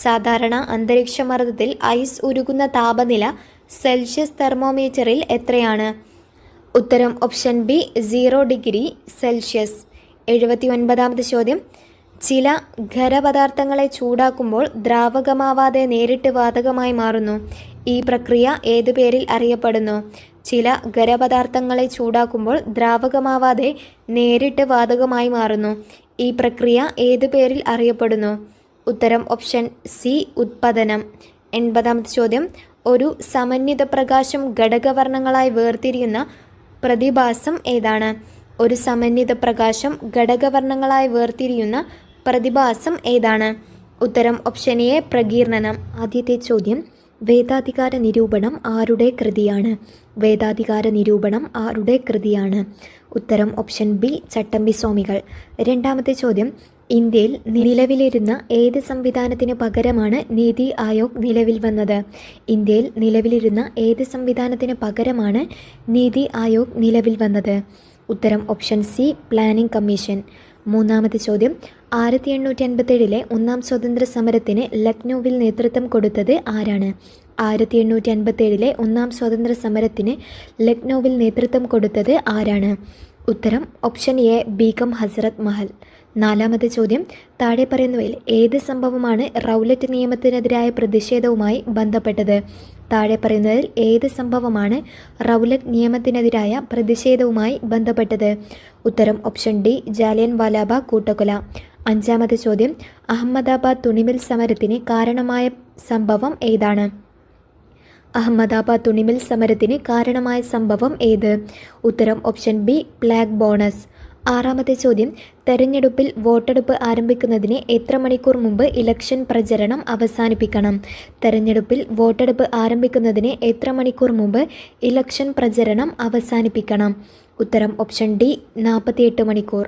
സാധാരണ അന്തരീക്ഷമർദ്ദത്തിൽ ഐസ് ഉരുകുന്ന താപനില സെൽഷ്യസ് തെർമോമീറ്ററിൽ എത്രയാണ്? ഉത്തരം ഓപ്ഷൻ ബി 0 ഡിഗ്രി സെൽഷ്യസ്. 79-ാമത്തെ ചോദ്യം, ചില ഖരപദാർത്ഥങ്ങളെ ചൂടാക്കുമ്പോൾ ദ്രാവകമാവാതെ നേരിട്ട് വാതകമായി മാറുന്നു. ഈ പ്രക്രിയ ഏതു പേരിൽ അറിയപ്പെടുന്നു? ചില ഖരപദാർത്ഥങ്ങളെ ചൂടാക്കുമ്പോൾ ദ്രാവകമാവാതെ നേരിട്ട് വാതകമായി മാറുന്നു. ഈ പ്രക്രിയ ഏതു പേരിൽ അറിയപ്പെടുന്നു? ഉത്തരം ഓപ്ഷൻ സി ഉത്പതനം. 80-ാമത്തെ ചോദ്യം, ഒരു സമന്വിത പ്രകാശം ഘടകവർണ്ണങ്ങളായി വേർതിരിയുന്ന പ്രതിഭാസം ഏതാണ്? ഒരു സമന്വിത പ്രകാശം ഘടകവർണ്ണങ്ങളായി വേർതിരിയുന്ന പ്രതിഭാസം ഏതാണ്? ഉത്തരം ഓപ്ഷൻ എ പ്രകീർണനം. ആദ്യത്തെ ചോദ്യം, വേദാധികാര നിരൂപണം ആരുടെ കൃതിയാണ്? വേദാധികാര നിരൂപണം ആരുടെ കൃതിയാണ്? ഉത്തരം ഓപ്ഷൻ ബി ചട്ടമ്പി സ്വാമികൾ. രണ്ടാമത്തെ ചോദ്യം, ഇന്ത്യയിൽ നിലവിലിരുന്ന ഏത് സംവിധാനത്തിന് പകരമാണ് നീതി ആയോഗ് നിലവിൽ വന്നത്? ഇന്ത്യയിൽ നിലവിലിരുന്ന ഏത് സംവിധാനത്തിന് പകരമാണ് നീതി ആയോഗ് നിലവിൽ വന്നത്? ഉത്തരം ഓപ്ഷൻ സി പ്ലാനിംഗ് കമ്മീഷൻ. മൂന്നാമത്തെ ചോദ്യം, 1857 ഒന്നാം സ്വാതന്ത്ര്യ സമരത്തിന് ലക്നൌവിൽ നേതൃത്വം കൊടുത്തത് ആരാണ്? 1857 ഒന്നാം സ്വാതന്ത്ര്യ സമരത്തിന് ലക്നൌവിൽ നേതൃത്വം കൊടുത്തത് ആരാണ്? ഉത്തരം ഓപ്ഷൻ എ ബീഗം ഹസ്രത്ത് മഹൽ. നാലാമത്തെ ചോദ്യം, താഴെ പറയുന്നവയിൽ ഏത് സംഭവമാണ് റൗലറ്റ് നിയമത്തിനെതിരായ പ്രതിഷേധവുമായി ബന്ധപ്പെട്ടത്? താഴെ പറയുന്നതിൽ ഏത് സംഭവമാണ് റൗലറ്റ് നിയമത്തിനെതിരായ പ്രതിഷേധവുമായി ബന്ധപ്പെട്ടത്? ഉത്തരം ഓപ്ഷൻ ഡി ജാലിയൻ വാലാബാഗ് കൂട്ടക്കൊല. അഞ്ചാമത്തെ ചോദ്യം, അഹമ്മദാബാദ് തുണിമിൽ സമരത്തിന് കാരണമായ സംഭവം ഏതാണ്? അഹമ്മദാബാദ് തുണിമിൽ സമരത്തിന് കാരണമായ സംഭവം ഏത്? ഉത്തരം ഓപ്ഷൻ ബി ബ്ലാക്ക് ബോണസ്. ആറാമത്തെ ചോദ്യം, തെരഞ്ഞെടുപ്പിൽ വോട്ടെടുപ്പ് ആരംഭിക്കുന്നതിന് എത്ര മണിക്കൂർ മുമ്പ് ഇലക്ഷൻ പ്രചരണം അവസാനിപ്പിക്കണം? തെരഞ്ഞെടുപ്പിൽ വോട്ടെടുപ്പ് ആരംഭിക്കുന്നതിന് എത്ര മണിക്കൂർ മുമ്പ് ഇലക്ഷൻ പ്രചരണം അവസാനിപ്പിക്കണം? ഉത്തരം ഓപ്ഷൻ ഡി 48 മണിക്കൂർ.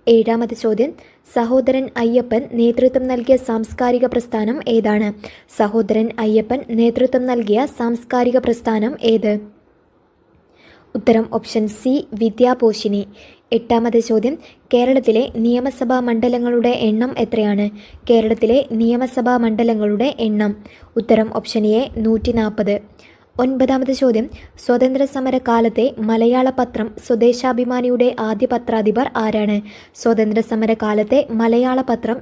ഏഴാമത്തെ ചോദ്യം, സഹോദരൻ അയ്യപ്പൻ നേതൃത്വം നൽകിയ സാംസ്കാരിക പ്രസ്ഥാനം ഏതാണ്? സഹോദരൻ അയ്യപ്പൻ നേതൃത്വം നൽകിയ സാംസ്കാരിക പ്രസ്ഥാനം ഏത്? ഉത്തരം ഓപ്ഷൻ സി വിദ്യാപോഷിണി. എട്ടാമത്തെ ചോദ്യം, കേരളത്തിലെ നിയമസഭാ മണ്ഡലങ്ങളുടെ എണ്ണം എത്രയാണ്? കേരളത്തിലെ നിയമസഭാ മണ്ഡലങ്ങളുടെ എണ്ണം. ഉത്തരം ഓപ്ഷൻ എ 140. ഒൻപതാമത്തെ ചോദ്യം, സ്വതന്ത്ര സമര കാലത്തെ മലയാള പത്രം സ്വദേശാഭിമാനിയുടെ ആദ്യ പത്രാധിപർ ആരാണ്? സ്വതന്ത്ര സമര കാലത്തെ മലയാള പത്രം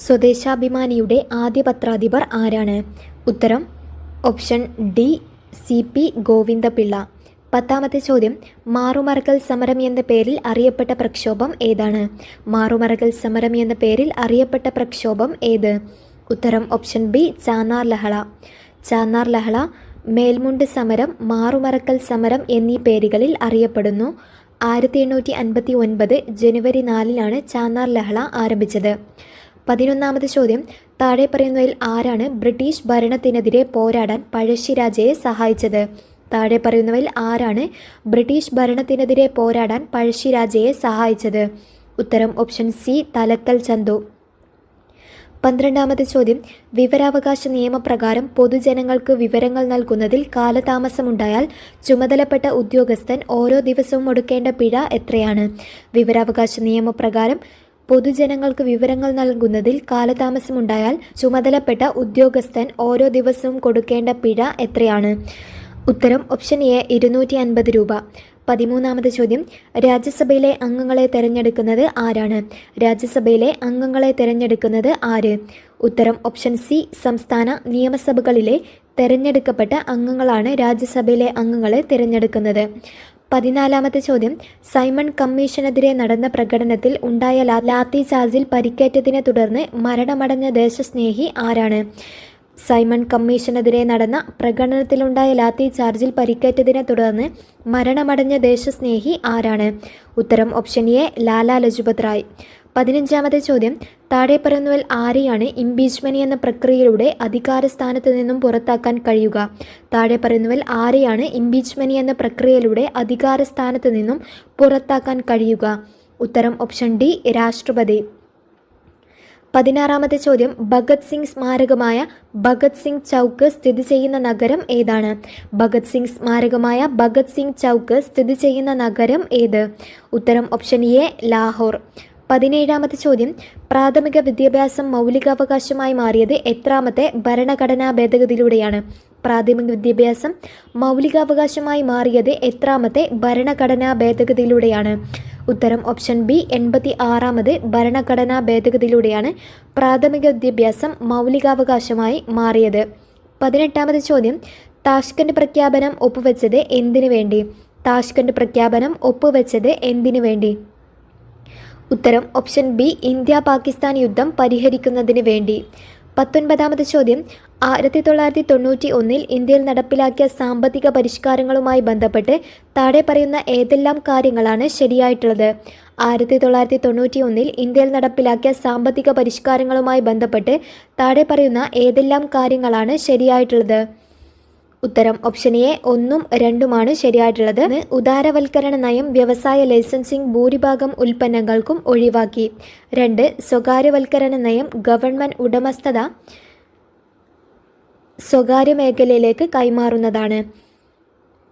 സ്വദേശാഭിമാനിയുടെ ആദ്യ പത്രാധിപർ ആരാണ്? ഉത്തരം ഓപ്ഷൻ ഡി CP ഗോവിന്ദപിള്ള. പത്താമത്തെ ചോദ്യം, മാറുമറക്കൽ സമരം എന്ന പേരിൽ അറിയപ്പെട്ട പ്രക്ഷോഭം ഏതാണ്? മാറുമറക്കൽ സമരം എന്ന പേരിൽ അറിയപ്പെട്ട പ്രക്ഷോഭം ഏത്? ഉത്തരം ഓപ്ഷൻ ബി ചാന്നാർ ലഹള. ചാന്നാർ ലഹള, മേൽമുണ്ട് സമരം, മാറുമറക്കൽ സമരം എന്നീ പേരുകളിൽ അറിയപ്പെടുന്നു. 1859 ജനുവരി 4 ചാന്നാർ ലഹള ആരംഭിച്ചത്. 11ാമത്തെ ചോദ്യം, താഴെ പറയുന്നതിൽ ആരാണ് ബ്രിട്ടീഷ് ഭരണത്തിനെതിരെ പോരാടാൻ പഴശ്ശിരാജയെ സഹായിച്ചത്? താഴെ പറയുന്നവയിൽ ആരാണ് ബ്രിട്ടീഷ് ഭരണത്തിനെതിരെ പോരാടാൻ പഴശ്ശിരാജയെ സഹായിച്ചത്? ഉത്തരം ഓപ്ഷൻ സി തലക്കൽ ചന്തു. 12ാമത്തെ ചോദ്യം, വിവരാവകാശ നിയമപ്രകാരം പൊതുജനങ്ങൾക്ക് വിവരങ്ങൾ നൽകുന്നതിൽ കാലതാമസമുണ്ടായാൽ ചുമതലപ്പെട്ട ഉദ്യോഗസ്ഥൻ ഓരോ ദിവസവും ഒടുക്കേണ്ട പിഴ എത്രയാണ്? വിവരാവകാശ നിയമപ്രകാരം പൊതുജനങ്ങൾക്ക് വിവരങ്ങൾ നൽകുന്നതിൽ കാലതാമസമുണ്ടായാൽ ചുമതലപ്പെട്ട ഉദ്യോഗസ്ഥൻ ഓരോ ദിവസവും കൊടുക്കേണ്ട പിഴ എത്രയാണ്? ഉത്തരം ഓപ്ഷൻ എ 250 രൂപ. 13ാമത്തെ ചോദ്യം, രാജ്യസഭയിലെ അംഗങ്ങളെ തിരഞ്ഞെടുക്കുന്നത് ആരാണ്? രാജ്യസഭയിലെ അംഗങ്ങളെ തിരഞ്ഞെടുക്കുന്നത് ആര്? ഉത്തരം ഓപ്ഷൻ സി സംസ്ഥാന നിയമസഭകളിലെ തിരഞ്ഞെടുക്കപ്പെട്ട അംഗങ്ങളാണ് രാജ്യസഭയിലെ അംഗങ്ങളെ തിരഞ്ഞെടുക്കുന്നത്. 14ാമത്തെ ചോദ്യം, സൈമൺ കമ്മീഷനെതിരെ നടന്ന പ്രകടനത്തിൽ ഉണ്ടായ ലാത്തി ചാർജിൽ പരിക്കേറ്റതിനെ തുടർന്ന് മരണമടഞ്ഞ ദേശസ്നേഹി ആരാണ്? സൈമൺ കമ്മീഷനെതിരെ നടന്ന പ്രകടനത്തിലുണ്ടായ ലാത്തി ചാർജിൽ പരിക്കേറ്റതിനെ തുടർന്ന് മരണമടഞ്ഞ ദേശസ്നേഹി ആരാണ്? ഉത്തരം ഓപ്ഷൻ എ ലാലാ ലജ്പത് റായ്. 15ാമത്തെ ചോദ്യം, താഴെ പറയുന്നവരിൽ ആരെയാണ് ഇംപീച്ച്മെന്റ് എന്ന പ്രക്രിയയിലൂടെ അധികാര സ്ഥാനത്ത് നിന്നും പുറത്താക്കാൻ കഴിയുക? താഴെ പറയുന്നവരിൽ ആരെയാണ് ഇംപീച്ച്മെന്റ് എന്ന പ്രക്രിയയിലൂടെ അധികാര സ്ഥാനത്ത് നിന്നും പുറത്താക്കാൻ കഴിയുക? ഉത്തരം ഓപ്ഷൻ ഡി രാഷ്ട്രപതി. 16ാമത്തെ ചോദ്യം, ഭഗത് സിംഗ് സ്മാരകമായ ഭഗത് സിംഗ് ചൗക്ക് സ്ഥിതി ചെയ്യുന്ന നഗരം ഏതാണ്? ഭഗത് സിംഗ് സ്മാരകമായ ഭഗത് സിംഗ് ചൗക്ക് സ്ഥിതി ചെയ്യുന്ന നഗരം ഏത്? ഉത്തരം ഓപ്ഷൻ എ ലാഹോർ. 17ാമത്തെ ചോദ്യം, പ്രാഥമിക വിദ്യാഭ്യാസം മൗലികാവകാശമായി മാറിയത് എത്രാമത്തെ ഭരണഘടനാ ഭേദഗതിയിലൂടെയാണ്? പ്രാഥമിക വിദ്യാഭ്യാസം മൗലികാവകാശമായി മാറിയത് എത്രാമത്തെ ഭരണഘടനാ ഭേദഗതിയിലൂടെയാണ്? ഉത്തരം ഓപ്ഷൻ ബി 86ാമത് ഭരണഘടനാ ഭേദഗതിയിലൂടെയാണ് പ്രാഥമിക വിദ്യാഭ്യാസം മൗലികാവകാശമായി മാറിയത്. 18ാമത് ചോദ്യം, താഷ്കന്റ് പ്രഖ്യാപനം ഒപ്പുവെച്ചത് എന്തിനു വേണ്ടി? താഷ്കന്റ് പ്രഖ്യാപനം ഒപ്പുവെച്ചത് എന്തിനു വേണ്ടി? ഉത്തരം ഓപ്ഷൻ ബി ഇന്ത്യ പാകിസ്ഥാൻ യുദ്ധം പരിഹരിക്കുന്നതിന് വേണ്ടി. 19ാമത് ചോദ്യം, 1991 ഇന്ത്യയിൽ നടപ്പിലാക്കിയ സാമ്പത്തിക പരിഷ്കാരങ്ങളുമായി ബന്ധപ്പെട്ട് താഴെ പറയുന്ന ഏതെല്ലാം കാര്യങ്ങളാണ് ശരിയായിട്ടുള്ളത്? 1991 ഇന്ത്യയിൽ നടപ്പിലാക്കിയ സാമ്പത്തിക പരിഷ്കാരങ്ങളുമായി ബന്ധപ്പെട്ട് താഴെ പറയുന്ന ഏതെല്ലാം കാര്യങ്ങളാണ് ശരിയായിട്ടുള്ളത്? ഉത്തരം ഓപ്ഷൻ എ 1ഉം 2ഉമാണ് ശരിയായിട്ടുള്ളത്. ഉദാരവൽക്കരണ നയം വ്യവസായ ലൈസൻസിംഗ് ഭൂരിഭാഗം ഉൽപ്പന്നങ്ങൾക്കും ഒഴിവാക്കി. 2 സ്വകാര്യവൽക്കരണ നയം ഗവൺമെൻറ് ഉടമസ്ഥത സ്വകാര്യ മേഖലയിലേക്ക് കൈമാറുന്നതാണ്.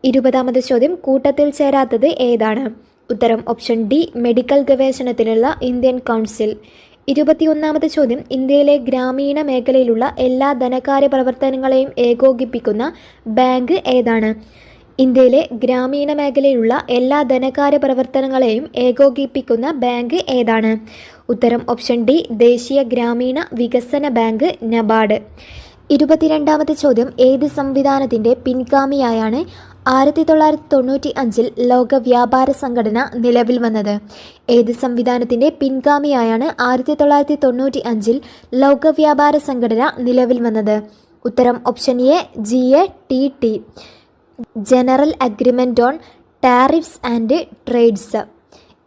20ാമത് ചോദ്യം കൂട്ടത്തിൽ ചേരാത്തത് ഏതാണ്? ഉത്തരം ഓപ്ഷൻ ഡി മെഡിക്കൽ ഗവേഷണത്തിനുള്ള ഇന്ത്യൻ കൗൺസിൽ. 21ാമത് ചോദ്യം ഇന്ത്യയിലെ ഗ്രാമീണ മേഖലയിലുള്ള എല്ലാ ധനകാര്യ പ്രവർത്തനങ്ങളെയും ഏകോപിപ്പിക്കുന്ന ബാങ്ക് ഏതാണ്? ഇന്ത്യയിലെ ഗ്രാമീണ മേഖലയിലുള്ള എല്ലാ ധനകാര്യ പ്രവർത്തനങ്ങളെയും ഏകോപിപ്പിക്കുന്ന ബാങ്ക് ഏതാണ്? ഉത്തരം ഓപ്ഷൻ ഡി ദേശീയ ഗ്രാമീണ വികസന ബാങ്ക് നബാർഡ്. 22ാമത്തെ ചോദ്യം ഏത് സംവിധാനത്തിൻ്റെ പിൻഗാമിയായാണ് 1995 ലോക വ്യാപാര സംഘടന നിലവിൽ വന്നത്? ഏത് സംവിധാനത്തിൻ്റെ പിൻഗാമിയായാണ് 1995 ലോക വ്യാപാര സംഘടന നിലവിൽ വന്നത്? ഉത്തരം option A GATT general agreement on tariffs and trades.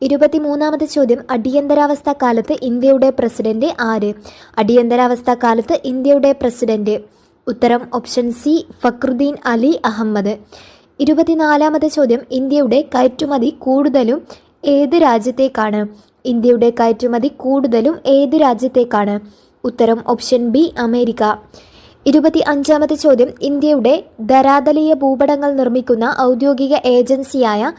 23ാമത്തെ ചോദ്യം അടിയന്തരാവസ്ഥ കാലത്ത് ഇന്ത്യയുടെ പ്രസിഡന്റ് ആര്? അടിയന്തരാവസ്ഥ കാലത്ത് ഇന്ത്യയുടെ പ്രസിഡന്റ്. ഉത്തരം ഓപ്ഷൻ സി ഫക്രുദ്ദീൻ അലി അഹമ്മദ്. 24ാമത്തെ ചോദ്യം ഇന്ത്യയുടെ കയറ്റുമതി കൂടുതലും ഏത് രാജ്യത്തേക്കാണ്? ഇന്ത്യയുടെ കയറ്റുമതി കൂടുതലും ഏത് രാജ്യത്തേക്കാണ്? ഉത്തരം ഓപ്ഷൻ ബി അമേരിക്ക. 25ാമത്തെ ചോദ്യം ഇന്ത്യയുടെ ധരാതലീയ ഭൂപടങ്ങൾ നിർമ്മിക്കുന്ന ഔദ്യോഗിക ഏജൻസിയായ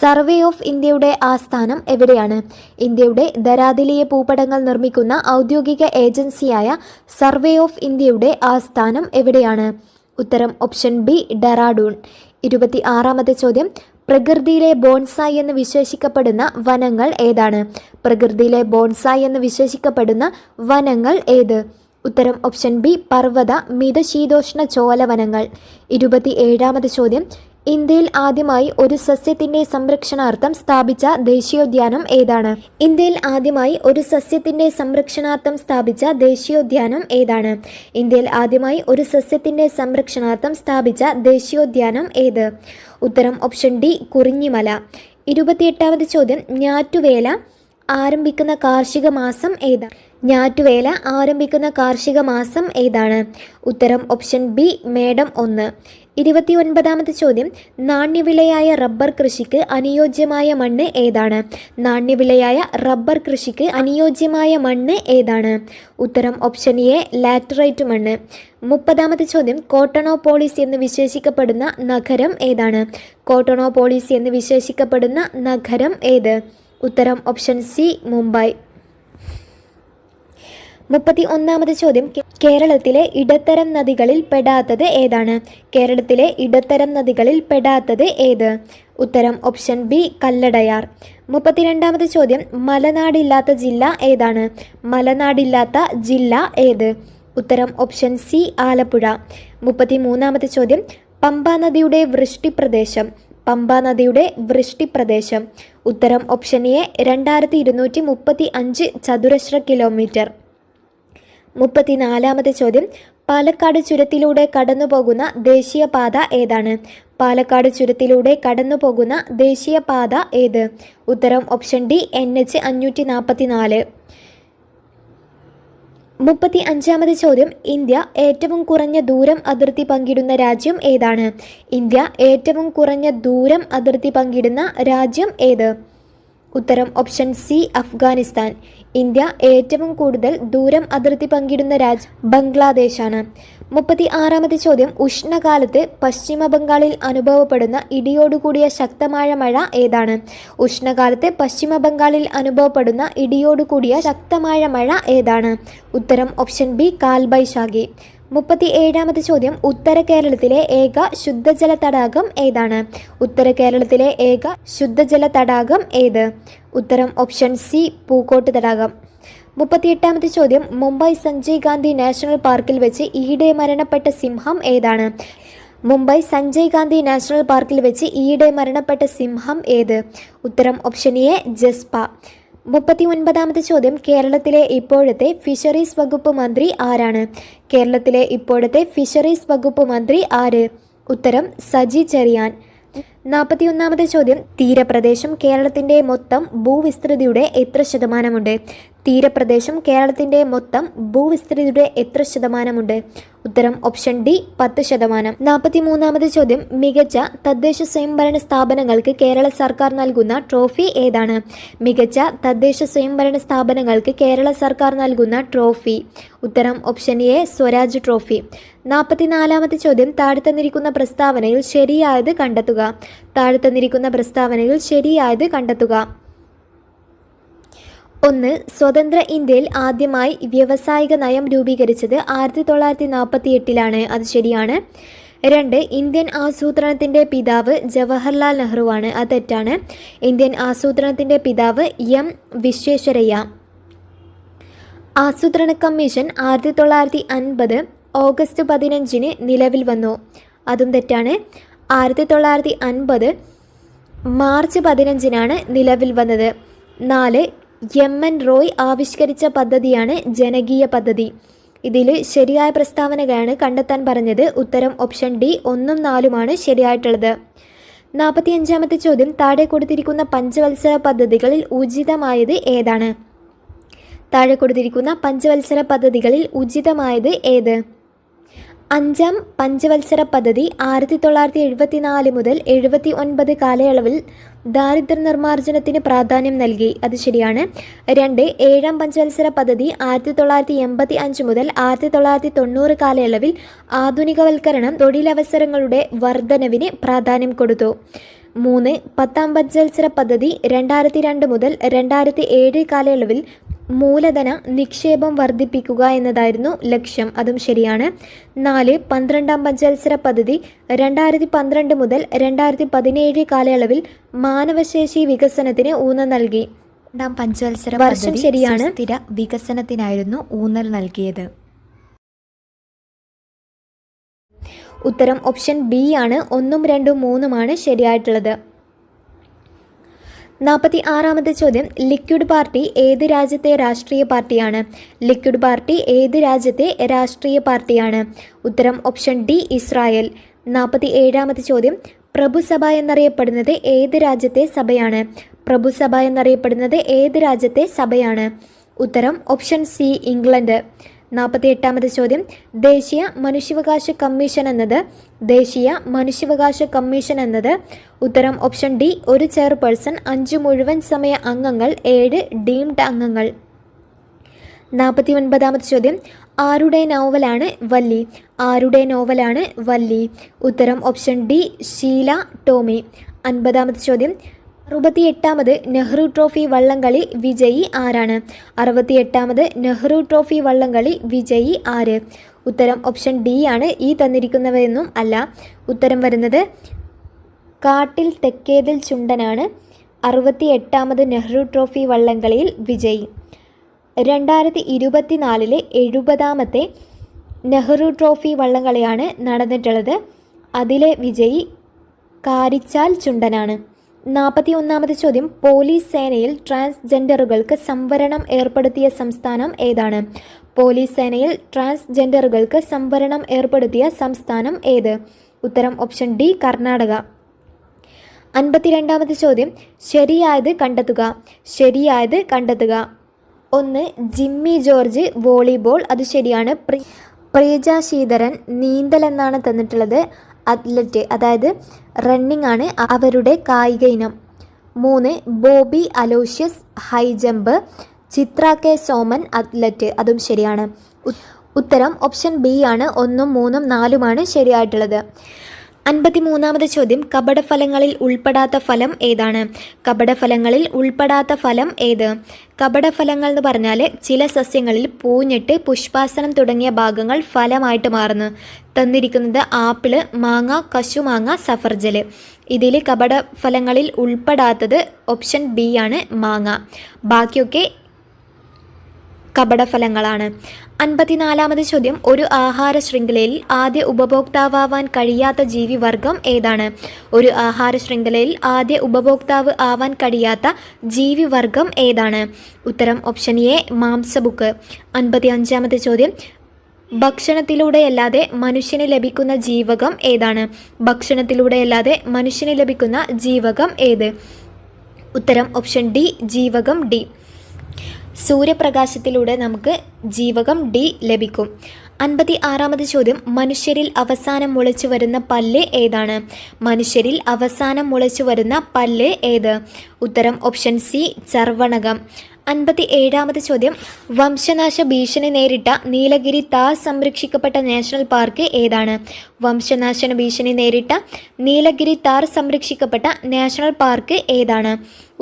സർവേ ഓഫ് ഇന്ത്യയുടെ ആസ്ഥാനം എവിടെയാണ്? ഇന്ത്യയുടെ ധരാതലീയ ഭൂപടങ്ങൾ നിർമ്മിക്കുന്ന ഔദ്യോഗിക ഏജൻസിയായ സർവേ ഓഫ് ഇന്ത്യയുടെ ആസ്ഥാനം എവിടെയാണ്? ഉത്തരം ഓപ്ഷൻ ബി ഡെറാഡൂൺ. 26ാമത്തെ ചോദ്യം പ്രകൃതിയിലെ ബോൺസായി എന്ന് വിശേഷിക്കപ്പെടുന്ന വനങ്ങൾ ഏതാണ്? പ്രകൃതിയിലെ ബോൺസായി എന്ന് വിശേഷിക്കപ്പെടുന്ന വനങ്ങൾ ഏത്? ഉത്തരം ഓപ്ഷൻ ബി പർവ്വത മിതശീതോഷ്ണ ചോലവനങ്ങൾ. 27ാമത്തെ ചോദ്യം ഇന്ത്യയിൽ ആദ്യമായി ഒരു സസ്യത്തിൻ്റെ സംരക്ഷണാർത്ഥം സ്ഥാപിച്ച ദേശീയോദ്യാനം ഏതാണ്? ഇന്ത്യയിൽ ആദ്യമായി ഒരു സസ്യത്തിൻ്റെ സംരക്ഷണാർത്ഥം സ്ഥാപിച്ച ദേശീയോദ്യാനം ഏതാണ്? ഇന്ത്യയിൽ ആദ്യമായി ഒരു സസ്യത്തിൻ്റെ സംരക്ഷണാർത്ഥം സ്ഥാപിച്ച ദേശീയോദ്യാനം ഏത്? ഉത്തരം ഓപ്ഷൻ ഡി കുറിഞ്ഞിമല. 28ാമത്തെ ചോദ്യം ഞാറ്റുവേല ആരംഭിക്കുന്ന കാർഷിക മാസം ഏതാണ്? ഞാറ്റുവേല ആരംഭിക്കുന്ന കാർഷിക മാസം ഏതാണ്? ഉത്തരം ഓപ്ഷൻ ബി മേടം 1. 29ാമത്തെ ചോദ്യം നാണ്യവിളയായ റബ്ബർ കൃഷിക്ക് അനുയോജ്യമായ മണ്ണ് ഏതാണ്? നാണ്യവിളയായ റബ്ബർ കൃഷിക്ക് അനുയോജ്യമായ മണ്ണ് ഏതാണ്? ഉത്തരം ഓപ്ഷൻ എ ലാറ്ററൈറ്റ് മണ്ണ്. 30ാമത്തെ ചോദ്യം കോട്ടണോപോളിസ് എന്ന് വിശേഷിക്കപ്പെടുന്ന നഗരം ഏതാണ്? കോട്ടണോപോളിസ് എന്ന് വിശേഷിക്കപ്പെടുന്ന നഗരം ഏത്? ഉത്തരം ഓപ്ഷൻ സി മുംബൈ. 31ാമത്തെ ചോദ്യം കേരളത്തിലെ ഇടത്തരം നദികളിൽ പെടാത്തത് ഏതാണ്? കേരളത്തിലെ ഇടത്തരം നദികളിൽ പെടാത്തത് ഏത്? ഉത്തരം ഓപ്ഷൻ ബി കല്ലടയാർ. 32ാമത്തെ ചോദ്യം മലനാടില്ലാത്ത ജില്ല ഏതാണ്? മലനാടില്ലാത്ത ജില്ല ഏത്? ഉത്തരം ഓപ്ഷൻ സി ആലപ്പുഴ. 33ാമത്തെ ചോദ്യം പമ്പാ നദിയുടെ വൃഷ്ടിപ്രദേശം. പമ്പാ നദിയുടെ വൃഷ്ടിപ്രദേശം. ഉത്തരം ഓപ്ഷൻ എ 2235 ചതുരശ്ര കിലോമീറ്റർ. 34ാമത്തെ ചോദ്യം പാലക്കാട് ചുരത്തിലൂടെ കടന്നുപോകുന്ന ദേശീയപാത ഏതാണ്? പാലക്കാട് ചുരത്തിലൂടെ കടന്നുപോകുന്ന ദേശീയപാത ഏത്? ഉത്തരം ഓപ്ഷൻ ഡി NH 544. 35ാമത്തെ ചോദ്യം ഇന്ത്യ ഏറ്റവും കുറഞ്ഞ ദൂരം അതിർത്തി പങ്കിടുന്ന രാജ്യം ഏതാണ്? ഇന്ത്യ ഏറ്റവും കുറഞ്ഞ ദൂരം അതിർത്തി പങ്കിടുന്ന രാജ്യം ഏത്? ഉത്തരം ഓപ്ഷൻ സി അഫ്ഗാനിസ്ഥാൻ. ഇന്ത്യ ഏറ്റവും കൂടുതൽ ദൂരം അതിർത്തി പങ്കിടുന്ന രാജ്യം ബംഗ്ലാദേശാണ്. 36ാമത്തെ ചോദ്യം ഉഷ്ണകാലത്ത് പശ്ചിമ ബംഗാളിൽ അനുഭവപ്പെടുന്ന ഇടിയോടുകൂടിയ ശക്തമായ മഴ ഏതാണ്? ഉഷ്ണകാലത്ത് പശ്ചിമ ബംഗാളിൽ അനുഭവപ്പെടുന്ന ഇടിയോടുകൂടിയ ശക്തമായ മഴ ഏതാണ്? ഉത്തരം ഓപ്ഷൻ ബി കാൽബൈശാഖി. 37ാമത്തെ ചോദ്യം ഉത്തര കേരളത്തിലെ ഏക ശുദ്ധജല തടാകം ഏതാണ്? ഉത്തര കേരളത്തിലെ ഏക ശുദ്ധജല തടാകം ഏത്? ഉത്തരം ഓപ്ഷൻ സി പൂക്കോട്ട് തടാകം. 38ാമത്തെ ചോദ്യം മുംബൈ സഞ്ജയ് ഗാന്ധി നാഷണൽ പാർക്കിൽ വെച്ച് ഈയിടെ മരണപ്പെട്ട സിംഹം ഏതാണ്? മുംബൈ സഞ്ജയ് ഗാന്ധി നാഷണൽ പാർക്കിൽ വെച്ച് ഈയിടെ മരണപ്പെട്ട സിംഹം ഏത്? ഉത്തരം ഓപ്ഷൻ എ ജസ്പ. 39ാമത്തെ ചോദ്യം കേരളത്തിലെ ഇപ്പോഴത്തെ ഫിഷറീസ് വകുപ്പ് മന്ത്രി ആരാണ്? കേരളത്തിലെ ഇപ്പോഴത്തെ ഫിഷറീസ് വകുപ്പ് മന്ത്രി ആര്? ഉത്തരം സജി ചെറിയാൻ. 41ാമത്തെ ചോദ്യം തീരപ്രദേശം കേരളത്തിൻ്റെ മൊത്തം ഭൂവിസ്തൃതിയുടെ എത്ര ശതമാനമുണ്ട്? തീരപ്രദേശം കേരളത്തിൻ്റെ മൊത്തം ഭൂവിസ്തൃതിയുടെ എത്ര ശതമാനമുണ്ട്? ഉത്തരം ഓപ്ഷൻ ഡി 10%. 43ാമത്തെ ചോദ്യം മികച്ച തദ്ദേശ സ്വയംഭരണ സ്ഥാപനങ്ങൾക്ക് കേരള സർക്കാർ നൽകുന്ന ട്രോഫി ഏതാണ്? മികച്ച തദ്ദേശ സ്വയംഭരണ സ്ഥാപനങ്ങൾക്ക് കേരള സർക്കാർ നൽകുന്ന ട്രോഫി. ഉത്തരം ഓപ്ഷൻ എ സ്വരാജ് ട്രോഫി. 44ാമത്തെ ചോദ്യം താഴെത്തന്നിരിക്കുന്ന പ്രസ്താവനയിൽ ശരിയായത് കണ്ടെത്തുക. താഴെത്തന്നിരിക്കുന്ന പ്രസ്താവനയിൽ ശരിയായത് കണ്ടെത്തുക. 1. സ്വതന്ത്ര ഇന്ത്യയിൽ ആദ്യമായി വ്യാവസായിക നയം രൂപീകരിച്ചത് 1948 അത് ശരിയാണ്. 2. ഇന്ത്യൻ ആസൂത്രണത്തിൻ്റെ പിതാവ് ജവഹർലാൽ നെഹ്റുവാണ്. അത് തെറ്റാണ്. ഇന്ത്യൻ ആസൂത്രണത്തിൻ്റെ പിതാവ് എം വിശ്വേശ്വരയ്യ. ആസൂത്രണ കമ്മീഷൻ 1950 ഓഗസ്റ്റ് 15 നിലവിൽ വന്നു. അതും തെറ്റാണ്. 1950 മാർച്ച് 15 നിലവിൽ വന്നത്. 4. എം.എൻ. റോയ് ആവിഷ്കരിച്ച പദ്ധതിയാണ് ജനകീയ പദ്ധതി. ഇതിൽ ശരിയായ പ്രസ്താവനകളാണ് കണ്ടെത്താൻ പറഞ്ഞത്. ഉത്തരം ഓപ്ഷൻ ഡി 1ഉം 4ഉമാണ് ശരിയായിട്ടുള്ളത്. 45ാമത്തെ ചോദ്യം താഴെ കൊടുത്തിരിക്കുന്ന പഞ്ചവത്സര പദ്ധതികളിൽ ഉചിതമായത് ഏതാണ്? താഴെ കൊടുത്തിരിക്കുന്ന പഞ്ചവത്സര പദ്ധതികളിൽ ഉചിതമായത് ഏത്? 5ാം പഞ്ചവത്സര പദ്ധതി 1974 മുതൽ 79 കാലയളവിൽ ദാരിദ്ര്യ നിർമ്മാർജ്ജനത്തിന് പ്രാധാന്യം നൽകി. അത് ശരിയാണ്. 2. 7ാം പഞ്ചവത്സര പദ്ധതി 1985 മുതൽ 1990 കാലയളവിൽ ആധുനികവൽക്കരണം തൊഴിലവസരങ്ങളുടെ വർധനവിന് പ്രാധാന്യം കൊടുത്തു. 3. 10ാം പഞ്ചവത്സര പദ്ധതി 2002 മുതൽ 2007 കാലയളവിൽ മൂലധന നിക്ഷേപം വർദ്ധിപ്പിക്കുക എന്നതായിരുന്നു ലക്ഷ്യം. അതും ശരിയാണ്. 4. 12ാം പഞ്ചവത്സര പദ്ധതി 2012 മുതൽ 2017 കാലയളവിൽ മാനവശേഷി വികസനത്തിന് ഊന്നൽ നൽകി. 2ാം പഞ്ചവത്സര വർഷം ശരിയാണ്. സ്ഥിര വികസനത്തിനായിരുന്നു ഊന്നൽ നൽകിയത്. ഉത്തരം ഓപ്ഷൻ ബി ആണ്. 1ഉം 2ഉം 3ഉമാണ് ശരിയായിട്ടുള്ളത്. 46ാമത്തെ ചോദ്യം ലിക്വിഡ് പാർട്ടി ഏത് രാജ്യത്തെ രാഷ്ട്രീയ പാർട്ടിയാണ്? ലിക്വിഡ് പാർട്ടി ഏത് രാജ്യത്തെ രാഷ്ട്രീയ പാർട്ടിയാണ്? ഉത്തരം ഓപ്ഷൻ ഡി ഇസ്രായേൽ. 47ാമത്തെ ചോദ്യം പ്രഭുസഭ എന്നറിയപ്പെടുന്നത് ഏത് രാജ്യത്തെ സഭയാണ്? പ്രഭുസഭ എന്നറിയപ്പെടുന്നത് ഏത് രാജ്യത്തെ സഭയാണ്? ഉത്തരം ഓപ്ഷൻ സി ഇംഗ്ലണ്ട്. 48ാമത്തെ ചോദ്യം ദേശീയ മനുഷ്യാവകാശ കമ്മീഷൻ എന്നത്? ദേശീയ മനുഷ്യാവകാശ കമ്മീഷൻ എന്നത്? ഉത്തരം ഓപ്ഷൻ ഡി ഒരു ചെയർപേഴ്സൺ, 5 മുഴുവൻ സമയ അംഗങ്ങൾ, 7 ഡീംഡ് അംഗങ്ങൾ. 49ാമത്തെ ചോദ്യം ആരുടെ നോവലാണ് വല്ലി? ആരുടെ നോവലാണ് വല്ലി? ഉത്തരം ഓപ്ഷൻ ഡി ഷീല ടോമി. 50ാമത്തെ ചോദ്യം 68ാമത് നെഹ്റു ട്രോഫി വള്ളംകളി വിജയി ആരാണ്? 68ാമത് നെഹ്റു ട്രോഫി വള്ളംകളി വിജയി ആര്? ഉത്തരം ഓപ്ഷൻ ഡി ആണ്. ഈ തന്നിരിക്കുന്നവയൊന്നും അല്ല. ഉത്തരം വരുന്നത് കാട്ടിൽ തെക്കേതിൽ ചുണ്ടനാണ് 68ാമത് നെഹ്റു ട്രോഫി വള്ളംകളിയിൽ വിജയി. 2024 70ാമത്തെ നെഹ്റു ട്രോഫി വള്ളംകളിയാണ് നടന്നിട്ടുള്ളത്. അതിലെ വിജയി കാരിച്ചാൽ ചുണ്ടനാണ്. 41ാമത്തെ ചോദ്യം പോലീസ് സേനയിൽ ട്രാൻസ്ജെൻഡറുകൾക്ക് സംവരണം ഏർപ്പെടുത്തിയ സംസ്ഥാനം ഏതാണ്? പോലീസ് സേനയിൽ ട്രാൻസ്ജെൻഡറുകൾക്ക് സംവരണം ഏർപ്പെടുത്തിയ സംസ്ഥാനം ഏത്? ഉത്തരം ഓപ്ഷൻ ഡി കർണാടക. 52ാമത്തെ ചോദ്യം ശരിയായത് കണ്ടെത്തുക. ശരിയായത് കണ്ടെത്തുക. 1. ജിമ്മി ജോർജ് വോളിബോൾ. അത് ശരിയാണ്. പ്രിയജ ശീധരൻ നീന്തൽ എന്നാണ് തന്നിട്ടുള്ളത്. അത്ലറ്റ് അതായത് റണ്ണിംഗ് ആണ് അവരുടെ കായിക ഇനം. 3. Bobby Aloysius high jump. Chitra K Soman athlete. അതും ശരിയാണ്. ഉത്തരം ഓപ്ഷൻ ബി ആണ്. 1ഉം 3ഉം 4ഉമാണ് ശരിയായിട്ടുള്ളത്. 53ാമത്തെ ചോദ്യം കപടഫലങ്ങളിൽ ഉൾപ്പെടാത്ത ഫലം ഏതാണ്? കപടഫലങ്ങളിൽ ഉൾപ്പെടാത്ത ഫലം ഏത്? കപടഫലങ്ങൾ എന്ന് പറഞ്ഞാൽ ചില സസ്യങ്ങളിൽ പൂഞ്ഞിട്ട് പുഷ്പാസനം തുടങ്ങിയ ഭാഗങ്ങൾ ഫലമായിട്ട് മാറുന്നു. തന്നിരിക്കുന്നത് ആപ്പിള്, മാങ്ങ, കശുമാങ്ങ, സഫർജല്. ഇതിൽ കപടഫലങ്ങളിൽ ഉൾപ്പെടാത്തത് ഓപ്ഷൻ ബി ആണ് മാങ്ങ. ബാക്കിയൊക്കെ കപടഫലങ്ങളാണ്. 54-ാമത് ചോദ്യം, ഒരു ആഹാര ശൃംഖലയിൽ ആദ്യ ഉപഭോക്താവാൻ കഴിയാത്ത ജീവിവർഗം ഏതാണ്? ഒരു ആഹാര ശൃംഖലയിൽ ആദ്യ ഉപഭോക്താവ് ആവാൻ കഴിയാത്ത ജീവിവർഗം ഏതാണ്? ഉത്തരം ഓപ്ഷൻ എ, മാംസബുക്ക്. 55-ാമത്തെ ചോദ്യം, ഭക്ഷണത്തിലൂടെയല്ലാതെ മനുഷ്യന് ലഭിക്കുന്ന ജീവകം ഏതാണ്? ഭക്ഷണത്തിലൂടെയല്ലാതെ മനുഷ്യന് ലഭിക്കുന്ന ജീവകം ഏത്? ഉത്തരം ഓപ്ഷൻ ഡി, ജീവകം ഡി. സൂര്യപ്രകാശത്തിലൂടെ നമുക്ക് ജീവകം ഡി ലഭിക്കും. 56-ാമത് ചോദ്യം, മനുഷ്യരിൽ അവസാനം മുളച്ചു വരുന്ന പല്ല് ഏതാണ്? മനുഷ്യരിൽ അവസാനം മുളച്ചു വരുന്ന പല്ല് ഏത്? ഉത്തരം ഓപ്ഷൻ സി, ചർവണകം. 57-ാമത് ചോദ്യം, വംശനാശ ഭീഷണി നേരിട്ട നീലഗിരി താർ സംരക്ഷിക്കപ്പെട്ട നാഷണൽ പാർക്ക് ഏതാണ്? വംശനാശന ഭീഷണി നേരിട്ട നീലഗിരി താർ സംരക്ഷിക്കപ്പെട്ട നാഷണൽ പാർക്ക് ഏതാണ്?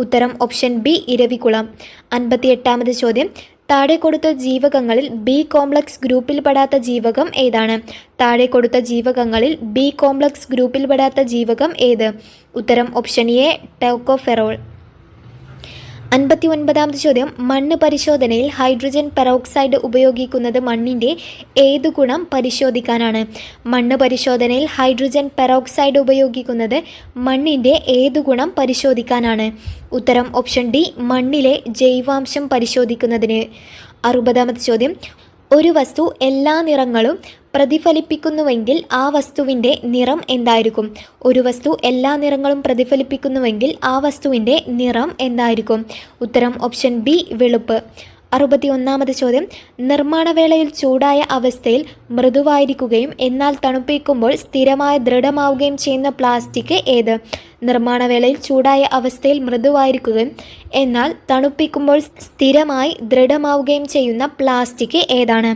ഉത്തരം ഓപ്ഷൻ ബി, ഇരവികുളം. 58-ാമത് ചോദ്യം, താഴെ കൊടുത്ത ജീവകങ്ങളിൽ ബി കോംപ്ലക്സ് ഗ്രൂപ്പിൽപ്പെടാത്ത ജീവകം ഏതാണ്? താഴെ കൊടുത്ത ജീവകങ്ങളിൽ ബി കോംപ്ലക്സ് ഗ്രൂപ്പിൽപ്പെടാത്ത ജീവകം ഏത്? ഉത്തരം ഓപ്ഷൻ എ, ടോക്കോഫെറോൾ. 59-ാമത് ചോദ്യം, മണ്ണ് പരിശോധനയിൽ ഹൈഡ്രജൻ പെറോക്സൈഡ് ഉപയോഗിക്കുന്നത് മണ്ണിൻ്റെ ഏതു ഗുണം പരിശോധിക്കാനാണ്? മണ്ണ് പരിശോധനയിൽ ഹൈഡ്രജൻ പെറോക്സൈഡ് ഉപയോഗിക്കുന്നത് മണ്ണിൻ്റെ ഏതു ഗുണം പരിശോധിക്കാനാണ്? ഉത്തരം ഓപ്ഷൻ ഡി, മണ്ണിലെ ജൈവാംശം പരിശോധിക്കുന്നതിന്. 60-ാമത് ചോദ്യം, ഒരു വസ്തു എല്ലാ നിറങ്ങളും പ്രതിഫലിപ്പിക്കുന്നുവെങ്കിൽ ആ വസ്തുവിൻ്റെ നിറം എന്തായിരിക്കും? ഒരു വസ്തു എല്ലാ നിറങ്ങളും പ്രതിഫലിപ്പിക്കുന്നുവെങ്കിൽ ആ വസ്തുവിൻ്റെ നിറം എന്തായിരിക്കും? ഉത്തരം ഓപ്ഷൻ ബി, വെളുപ്പ്. 61-ാമത് ചോദ്യം, നിർമ്മാണവേളയിൽ ചൂടായ അവസ്ഥയിൽ മൃദുവായിരിക്കുകയും എന്നാൽ തണുപ്പിക്കുമ്പോൾ സ്ഥിരമായി ദൃഢമാവുകയും ചെയ്യുന്ന പ്ലാസ്റ്റിക് ഏത്? നിർമ്മാണവേളയിൽ ചൂടായ അവസ്ഥയിൽ മൃദുവായിരിക്കുകയും എന്നാൽ തണുപ്പിക്കുമ്പോൾ സ്ഥിരമായി ദൃഢമാവുകയും ചെയ്യുന്ന പ്ലാസ്റ്റിക് ഏതാണ്?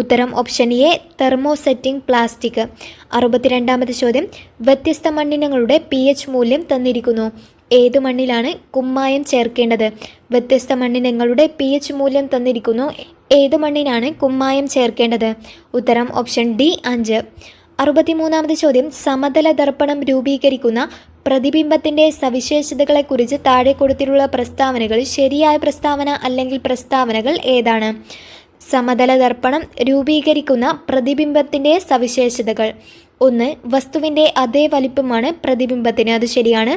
ഉത്തരം ഓപ്ഷൻ എ, തെർമോസെറ്റിംഗ് പ്ലാസ്റ്റിക്. 62-ാമത് ചോദ്യം, വ്യത്യസ്ത മണ്ണിനങ്ങളുടെ pH മൂല്യം തന്നിരിക്കുന്നു. ഏത് മണ്ണിലാണ് കുമ്മായം ചേർക്കേണ്ടത്? വ്യത്യസ്ത മണ്ണിനങ്ങളുടെ pH മൂല്യം തന്നിരിക്കുന്നു. ഏത് മണ്ണിനാണ് കുമ്മായം ചേർക്കേണ്ടത്? ഉത്തരം ഓപ്ഷൻ ഡി, 5. 63-ാമത് ചോദ്യം, സമതല ദർപ്പണം രൂപീകരിക്കുന്ന പ്രതിബിംബത്തിൻ്റെ സവിശേഷതകളെക്കുറിച്ച് താഴെ കൊടുത്തിട്ടുള്ള പ്രസ്താവനകളിൽ ശരിയായ പ്രസ്താവന അല്ലെങ്കിൽ പ്രസ്താവനകൾ ഏതാണ്? സമതല ദർപ്പണം രൂപീകരിക്കുന്ന പ്രതിബിംബത്തിൻ്റെ സവിശേഷതകൾ: 1. വസ്തുവിൻ്റെ അതേ വലിപ്പമാണ് പ്രതിബിംബത്തിന്, അത് ശരിയാണ്.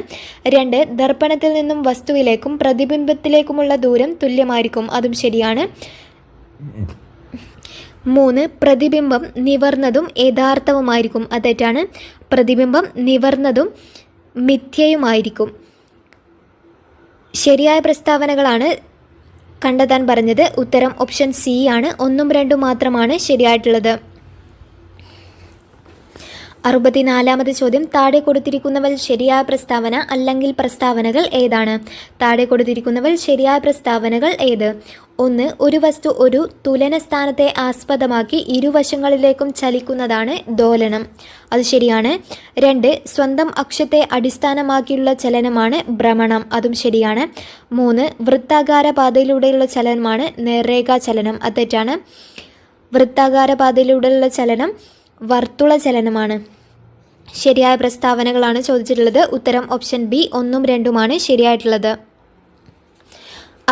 2. ദർപ്പണത്തിൽ നിന്നും വസ്തുവിലേക്കും പ്രതിബിംബത്തിലേക്കുമുള്ള ദൂരം തുല്യമായിരിക്കും, അതും ശരിയാണ്. 3. പ്രതിബിംബം നിവർന്നതും യഥാർത്ഥവുമായിരിക്കും, അത് തെറ്റാണ്. പ്രതിബിംബം നിവർന്നതും മിഥ്യയുമായിരിക്കും. ശരിയായ പ്രസ്താവനകളാണ് കണ്ടെത്താൻ പറഞ്ഞത്. ഉത്തരം ഓപ്ഷൻ സി ആണ്. 1ഉം 2ഉം മാത്രമാണ് ശരിയായിട്ടുള്ളത്. 64-ാമത് ചോദ്യം, താഴെ കൊടുത്തിരിക്കുന്നവൽ ശരിയായ പ്രസ്താവന അല്ലെങ്കിൽ പ്രസ്താവനകൾ ഏതാണ്? താഴെ കൊടുത്തിരിക്കുന്നവൽ ശരിയായ പ്രസ്താവനകൾ ഏത്? 1. ഒരു വസ്തു ഒരു തുലന സ്ഥാനത്തെ ആസ്പദമാക്കി ഇരുവശങ്ങളിലേക്കും ചലിക്കുന്നതാണ് ദോലനം, അത് ശരിയാണ്. 2. സ്വന്തം അക്ഷത്തെ അടിസ്ഥാനമാക്കിയുള്ള ചലനമാണ് ഭ്രമണം, അതും ശരിയാണ്. 3. വൃത്താകാര പാതയിലൂടെയുള്ള ചലനമാണ് നേർരേഖാ ചലനം, അത് തെറ്റാണ്. വൃത്താകാര പാതയിലൂടെയുള്ള ചലനം വർത്തുള ചലനമാണ്. ശരിയായ പ്രസ്താവനകളാണ് ചോദിച്ചിട്ടുള്ളത്. ഉത്തരം ഓപ്ഷൻ ബി, 1ഉം 2ഉമാണ് ശരിയായിട്ടുള്ളത്.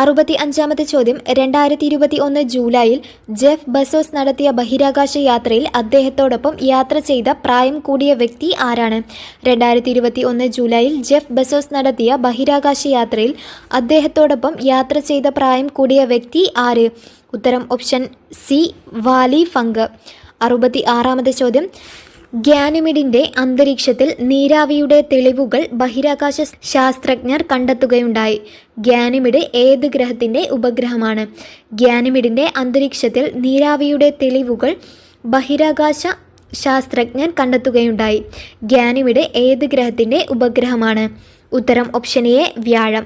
65-ാമത്തെ ചോദ്യം, 2021 ജൂലൈയിൽ ജെഫ് ബസോസ് നടത്തിയ ബഹിരാകാശ യാത്രയിൽ അദ്ദേഹത്തോടൊപ്പം യാത്ര ചെയ്ത പ്രായം കൂടിയ വ്യക്തി ആരാണ്? 2021 ജൂലൈയിൽ ജെഫ് ബസോസ് നടത്തിയ ബഹിരാകാശ യാത്രയിൽ അദ്ദേഹത്തോടൊപ്പം യാത്ര ചെയ്ത പ്രായം കൂടിയ വ്യക്തി ആര്? ഉത്തരം ഓപ്ഷൻ സി, വാലി ഫങ്ക്. 66-ാമത്തെ ചോദ്യം, ഗ്യാനിമിഡിൻ്റെ അന്തരീക്ഷത്തിൽ നീരാവിയുടെ തെളിവുകൾ ബഹിരാകാശ ശാസ്ത്രജ്ഞർ കണ്ടെത്തുകയുണ്ടായി. ഗ്യാനിമിഡ് ഏത് ഗ്രഹത്തിൻ്റെ ഉപഗ്രഹമാണ്? ഗ്യാനിമിഡിൻ്റെ അന്തരീക്ഷത്തിൽ നീരാവിയുടെ തെളിവുകൾ ബഹിരാകാശ ശാസ്ത്രജ്ഞർ കണ്ടെത്തുകയുണ്ടായി. ഗ്യാനിമിഡ് ഏത് ഗ്രഹത്തിൻ്റെ ഉപഗ്രഹമാണ്? ഉത്തരം ഓപ്ഷൻ എ, വ്യാഴം.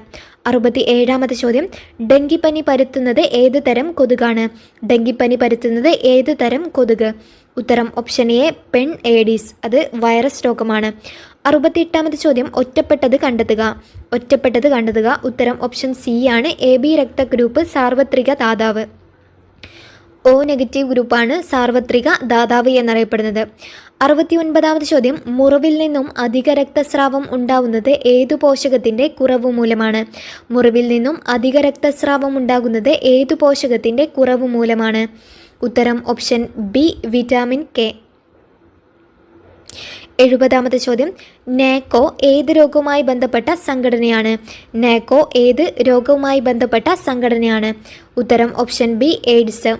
67-ാമത്തെ ചോദ്യം, ഡെങ്കിപ്പനി പരത്തുന്നത് ഏത് തരം കൊതുകാണ്? ഡെങ്കിപ്പനി പരത്തുന്നത് ഏത് തരം കൊതുക്? ഉത്തരം ഓപ്ഷൻ എ, പെൺ ഏഡീസ്, അത് വൈറസ് രോഗമാണ്. 68-ാമത്തെ ചോദ്യം, ഒറ്റപ്പെട്ടത് കണ്ടെത്തുക. ഒറ്റപ്പെട്ടത് കണ്ടെത്തുക. ഉത്തരം ഓപ്ഷൻ സി ആണ്. AB രക്തഗ്രൂപ്പ് സാർവത്രിക ദാതാവ്. O നെഗറ്റീവ് ഗ്രൂപ്പാണ് സാർവത്രിക ദാതാവ് എന്നറിയപ്പെടുന്നത്. 69ാമത് ചോദ്യം, മുറിവിൽ നിന്നും അധിക രക്തസ്രാവം ഉണ്ടാകുന്നത് ഏതു പോഷകത്തിൻ്റെ കുറവ് മൂലമാണ്? മുറിവിൽ നിന്നും അധിക രക്തസ്രാവം ഉണ്ടാകുന്നത് ഏതു പോഷകത്തിൻ്റെ കുറവ് മൂലമാണ്? ഉത്തരം ഓപ്ഷൻ ബി, വിറ്റാമിൻ കെ. 70ാമത്തെ ചോദ്യം, നാക്കോ ഏത് രോഗവുമായി ബന്ധപ്പെട്ട സംഘടനയാണ്? നാക്കോ ഏത് രോഗവുമായി ബന്ധപ്പെട്ട സംഘടനയാണ്? ഉത്തരം ഓപ്ഷൻ ബി, എയ്ഡ്സ്.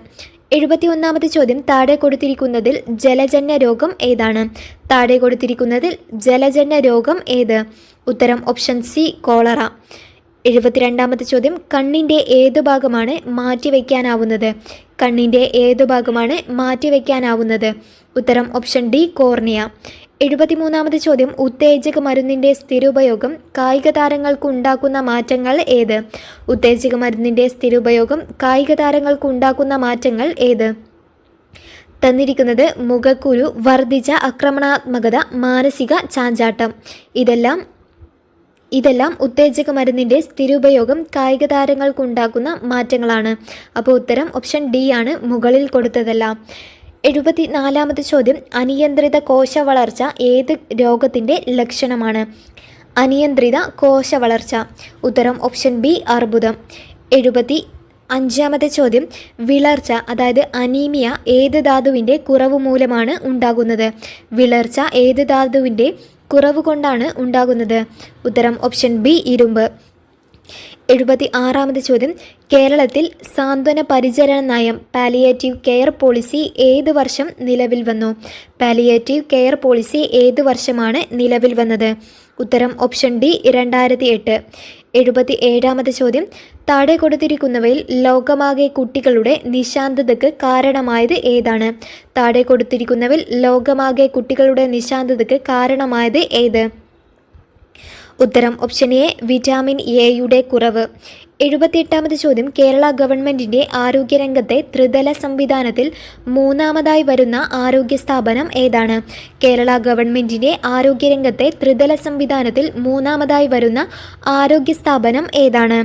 71ാമത്തെ ചോദ്യം, താഴെ കൊടുത്തിരിക്കുന്നതിൽ ജലജന്യ രോഗം ഏതാണ്? താഴെ കൊടുത്തിരിക്കുന്നതിൽ ജലജന്യ രോഗം ഏത്? ഉത്തരം ഓപ്ഷൻ സി, കോളറ. 72ാമത്തെ ചോദ്യം, കണ്ണിൻ്റെ ഏതു ഭാഗമാണ് മാറ്റിവെക്കാനാവുന്നത്? കണ്ണിൻ്റെ ഏതു ഭാഗമാണ് മാറ്റിവെക്കാനാവുന്നത്? ഉത്തരം ഓപ്ഷൻ ഡി, കോർണിയ. 73ാമത്തെ ചോദ്യം, ഉത്തേജക മരുന്നിൻ്റെ സ്ഥിരോപയോഗം കായിക താരങ്ങൾക്ക് ഉണ്ടാക്കുന്ന മാറ്റങ്ങൾ ഏത്? ഉത്തേജക മരുന്നിൻ്റെ സ്ഥിരോപയോഗം കായിക താരങ്ങൾക്ക് ഉണ്ടാക്കുന്ന മാറ്റങ്ങൾ ഏത്? തന്നിരിക്കുന്നത് മുഖക്കുരു, വർദ്ധിച്ച ആക്രമണാത്മകത, മാനസിക ചാഞ്ചാട്ടം. ഇതെല്ലാം ഉത്തേജക മരുന്നിൻ്റെ സ്ഥിരോപയോഗം കായിക താരങ്ങൾക്കുണ്ടാക്കുന്ന മാറ്റങ്ങളാണ്. അപ്പോൾ ഉത്തരം ഓപ്ഷൻ ഡി ആണ്, മുകളിൽ കൊടുത്തതെല്ലാം. 74ാമത്തെ ചോദ്യം, അനിയന്ത്രിത കോശ വളർച്ച ഏത് രോഗത്തിൻ്റെ ലക്ഷണമാണ്? അനിയന്ത്രിത കോശ വളർച്ച. ഉത്തരം ഓപ്ഷൻ ബി, അർബുദം. 75ാമത്തെ ചോദ്യം, വിളർച്ച അതായത് അനീമിയ ഏത് ധാതുവിൻ്റെ കുറവ് മൂലമാണ് ഉണ്ടാകുന്നത്? വിളർച്ച ഏത് ധാതുവിൻ്റെ കുറവ് കൊണ്ടാണ് ഉണ്ടാകുന്നത്? ഉത്തരം ഓപ്ഷൻ ബി, ഇരുമ്പ്. 76ാമത്തെ ചോദ്യം, കേരളത്തിൽ സാന്ത്വന പരിചരണ നയം പാലിയേറ്റീവ് കെയർ പോളിസി ഏത് വർഷം നിലവിൽ വന്നു? പാലിയേറ്റീവ് കെയർ പോളിസി ഏത് വർഷമാണ് നിലവിൽ വന്നത്? ഉത്തരം ഓപ്ഷൻ ഡി, 2008. 77ാമത്തെ ചോദ്യം, താഴെ കൊടുത്തിരിക്കുന്നവയിൽ ലോകമാകെ കുട്ടികളുടെ നിശാന്തതയ്ക്ക് കാരണമായത് ഏതാണ്? താഴെ കൊടുത്തിരിക്കുന്നവയിൽ ലോകമാകെ കുട്ടികളുടെ നിശാന്തതയ്ക്ക് കാരണമായത് ഏത്? ഉത്തരം ഓപ്ഷൻ എ, വിറ്റാമിൻ എയുടെ കുറവ്. 78ാമത്തെ ചോദ്യം, കേരള ഗവൺമെൻറ്റിൻ്റെ ആരോഗ്യരംഗത്തെ ത്രിതല സംവിധാനത്തിൽ മൂന്നാമതായി വരുന്ന ആരോഗ്യ സ്ഥാപനം ഏതാണ്? കേരള ഗവൺമെൻറ്റിൻ്റെ ആരോഗ്യരംഗത്തെ ത്രിതല സംവിധാനത്തിൽ മൂന്നാമതായി വരുന്ന ആരോഗ്യ സ്ഥാപനം ഏതാണ്?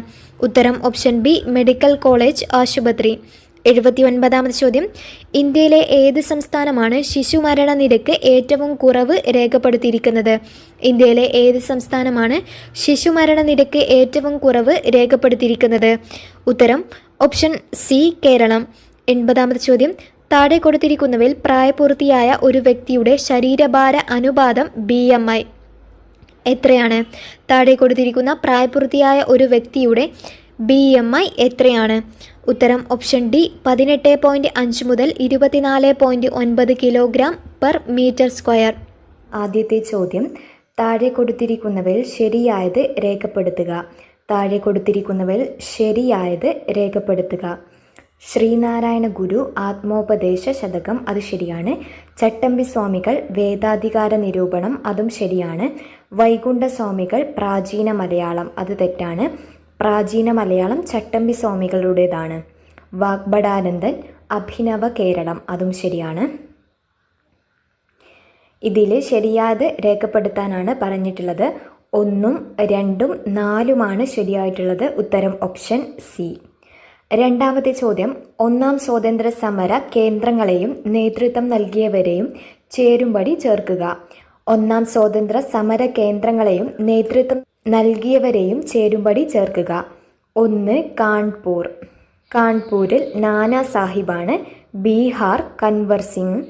ഉത്തരം ഓപ്ഷൻ ബി, മെഡിക്കൽ കോളേജ് ആശുപത്രി. 79ാമത്തെ ചോദ്യം, ഇന്ത്യയിലെ ഏത് സംസ്ഥാനമാണ് ശിശുമരണ നിരക്ക് ഏറ്റവും കുറവ് രേഖപ്പെടുത്തിയിരിക്കുന്നത്? ഇന്ത്യയിലെ ഏത് സംസ്ഥാനമാണ് ശിശുമരണ നിരക്ക് ഏറ്റവും കുറവ് രേഖപ്പെടുത്തിയിരിക്കുന്നത്? ഉത്തരം ഓപ്ഷൻ സി, കേരളം. 80ാമത്തെ ചോദ്യം, താഴെ കൊടുത്തിരിക്കുന്നവയിൽ പ്രായപൂർത്തിയായ ഒരു വ്യക്തിയുടെ ശരീരഭാര അനുപാതം BMI എത്രയാണ്? താഴെ കൊടുത്തിരിക്കുന്ന പ്രായപൂർത്തിയായ ഒരു വ്യക്തിയുടെ BMI എത്രയാണ്? ഉത്തരം ഓപ്ഷൻ ഡി, 18.5 മുതൽ 24.9 കിലോഗ്രാം പെർ മീറ്റർ സ്ക്വയർ. ആദ്യത്തെ ചോദ്യം, താഴെ കൊടുത്തിരിക്കുന്നവയിൽ ശരിയായത് രേഖപ്പെടുത്തുക. താഴെ കൊടുത്തിരിക്കുന്നവയിൽ ശരിയായത് രേഖപ്പെടുത്തുക. ശ്രീനാരായണ ഗുരു ആത്മോപദേശ ശതകം, അത് ശരിയാണ്. ചട്ടമ്പി സ്വാമികൾ വേദാധികാര നിരൂപണം, അതും ശരിയാണ്. വൈകുണ്ഠ സ്വാമികൾ പ്രാചീന മലയാളം, അത് തെറ്റാണ്. പ്രാചീന മലയാളം ചട്ടമ്പി സ്വാമികളുടേതാണ്. വാഗ്ഭടാനന്ദൻ അഭിനവ കേരളം, അതും ശരിയാണ്. ഇതിൽ ശരിയായത് രേഖപ്പെടുത്താനാണ് പറഞ്ഞിട്ടുള്ളത്. 1, 2, 4 ശരിയായിട്ടുള്ളത്. ഉത്തരം ഓപ്ഷൻ സി. രണ്ടാമത്തെ ചോദ്യം, ഒന്നാം സ്വാതന്ത്ര്യ സമര കേന്ദ്രങ്ങളെയും നേതൃത്വം നൽകിയവരെയും ചേരുംപടി ചേർക്കുക. ഒന്നാം സ്വാതന്ത്ര്യ സമര കേന്ദ്രങ്ങളെയും നേതൃത്വം നൽകിയവരെയും ചേരുംപടി ചേർക്കുക. 1 കാൺപൂർ. കാൺപൂരിൽ നാനാ സാഹിബാണ്. ബീഹാർ കൻവർ സിംഗ്.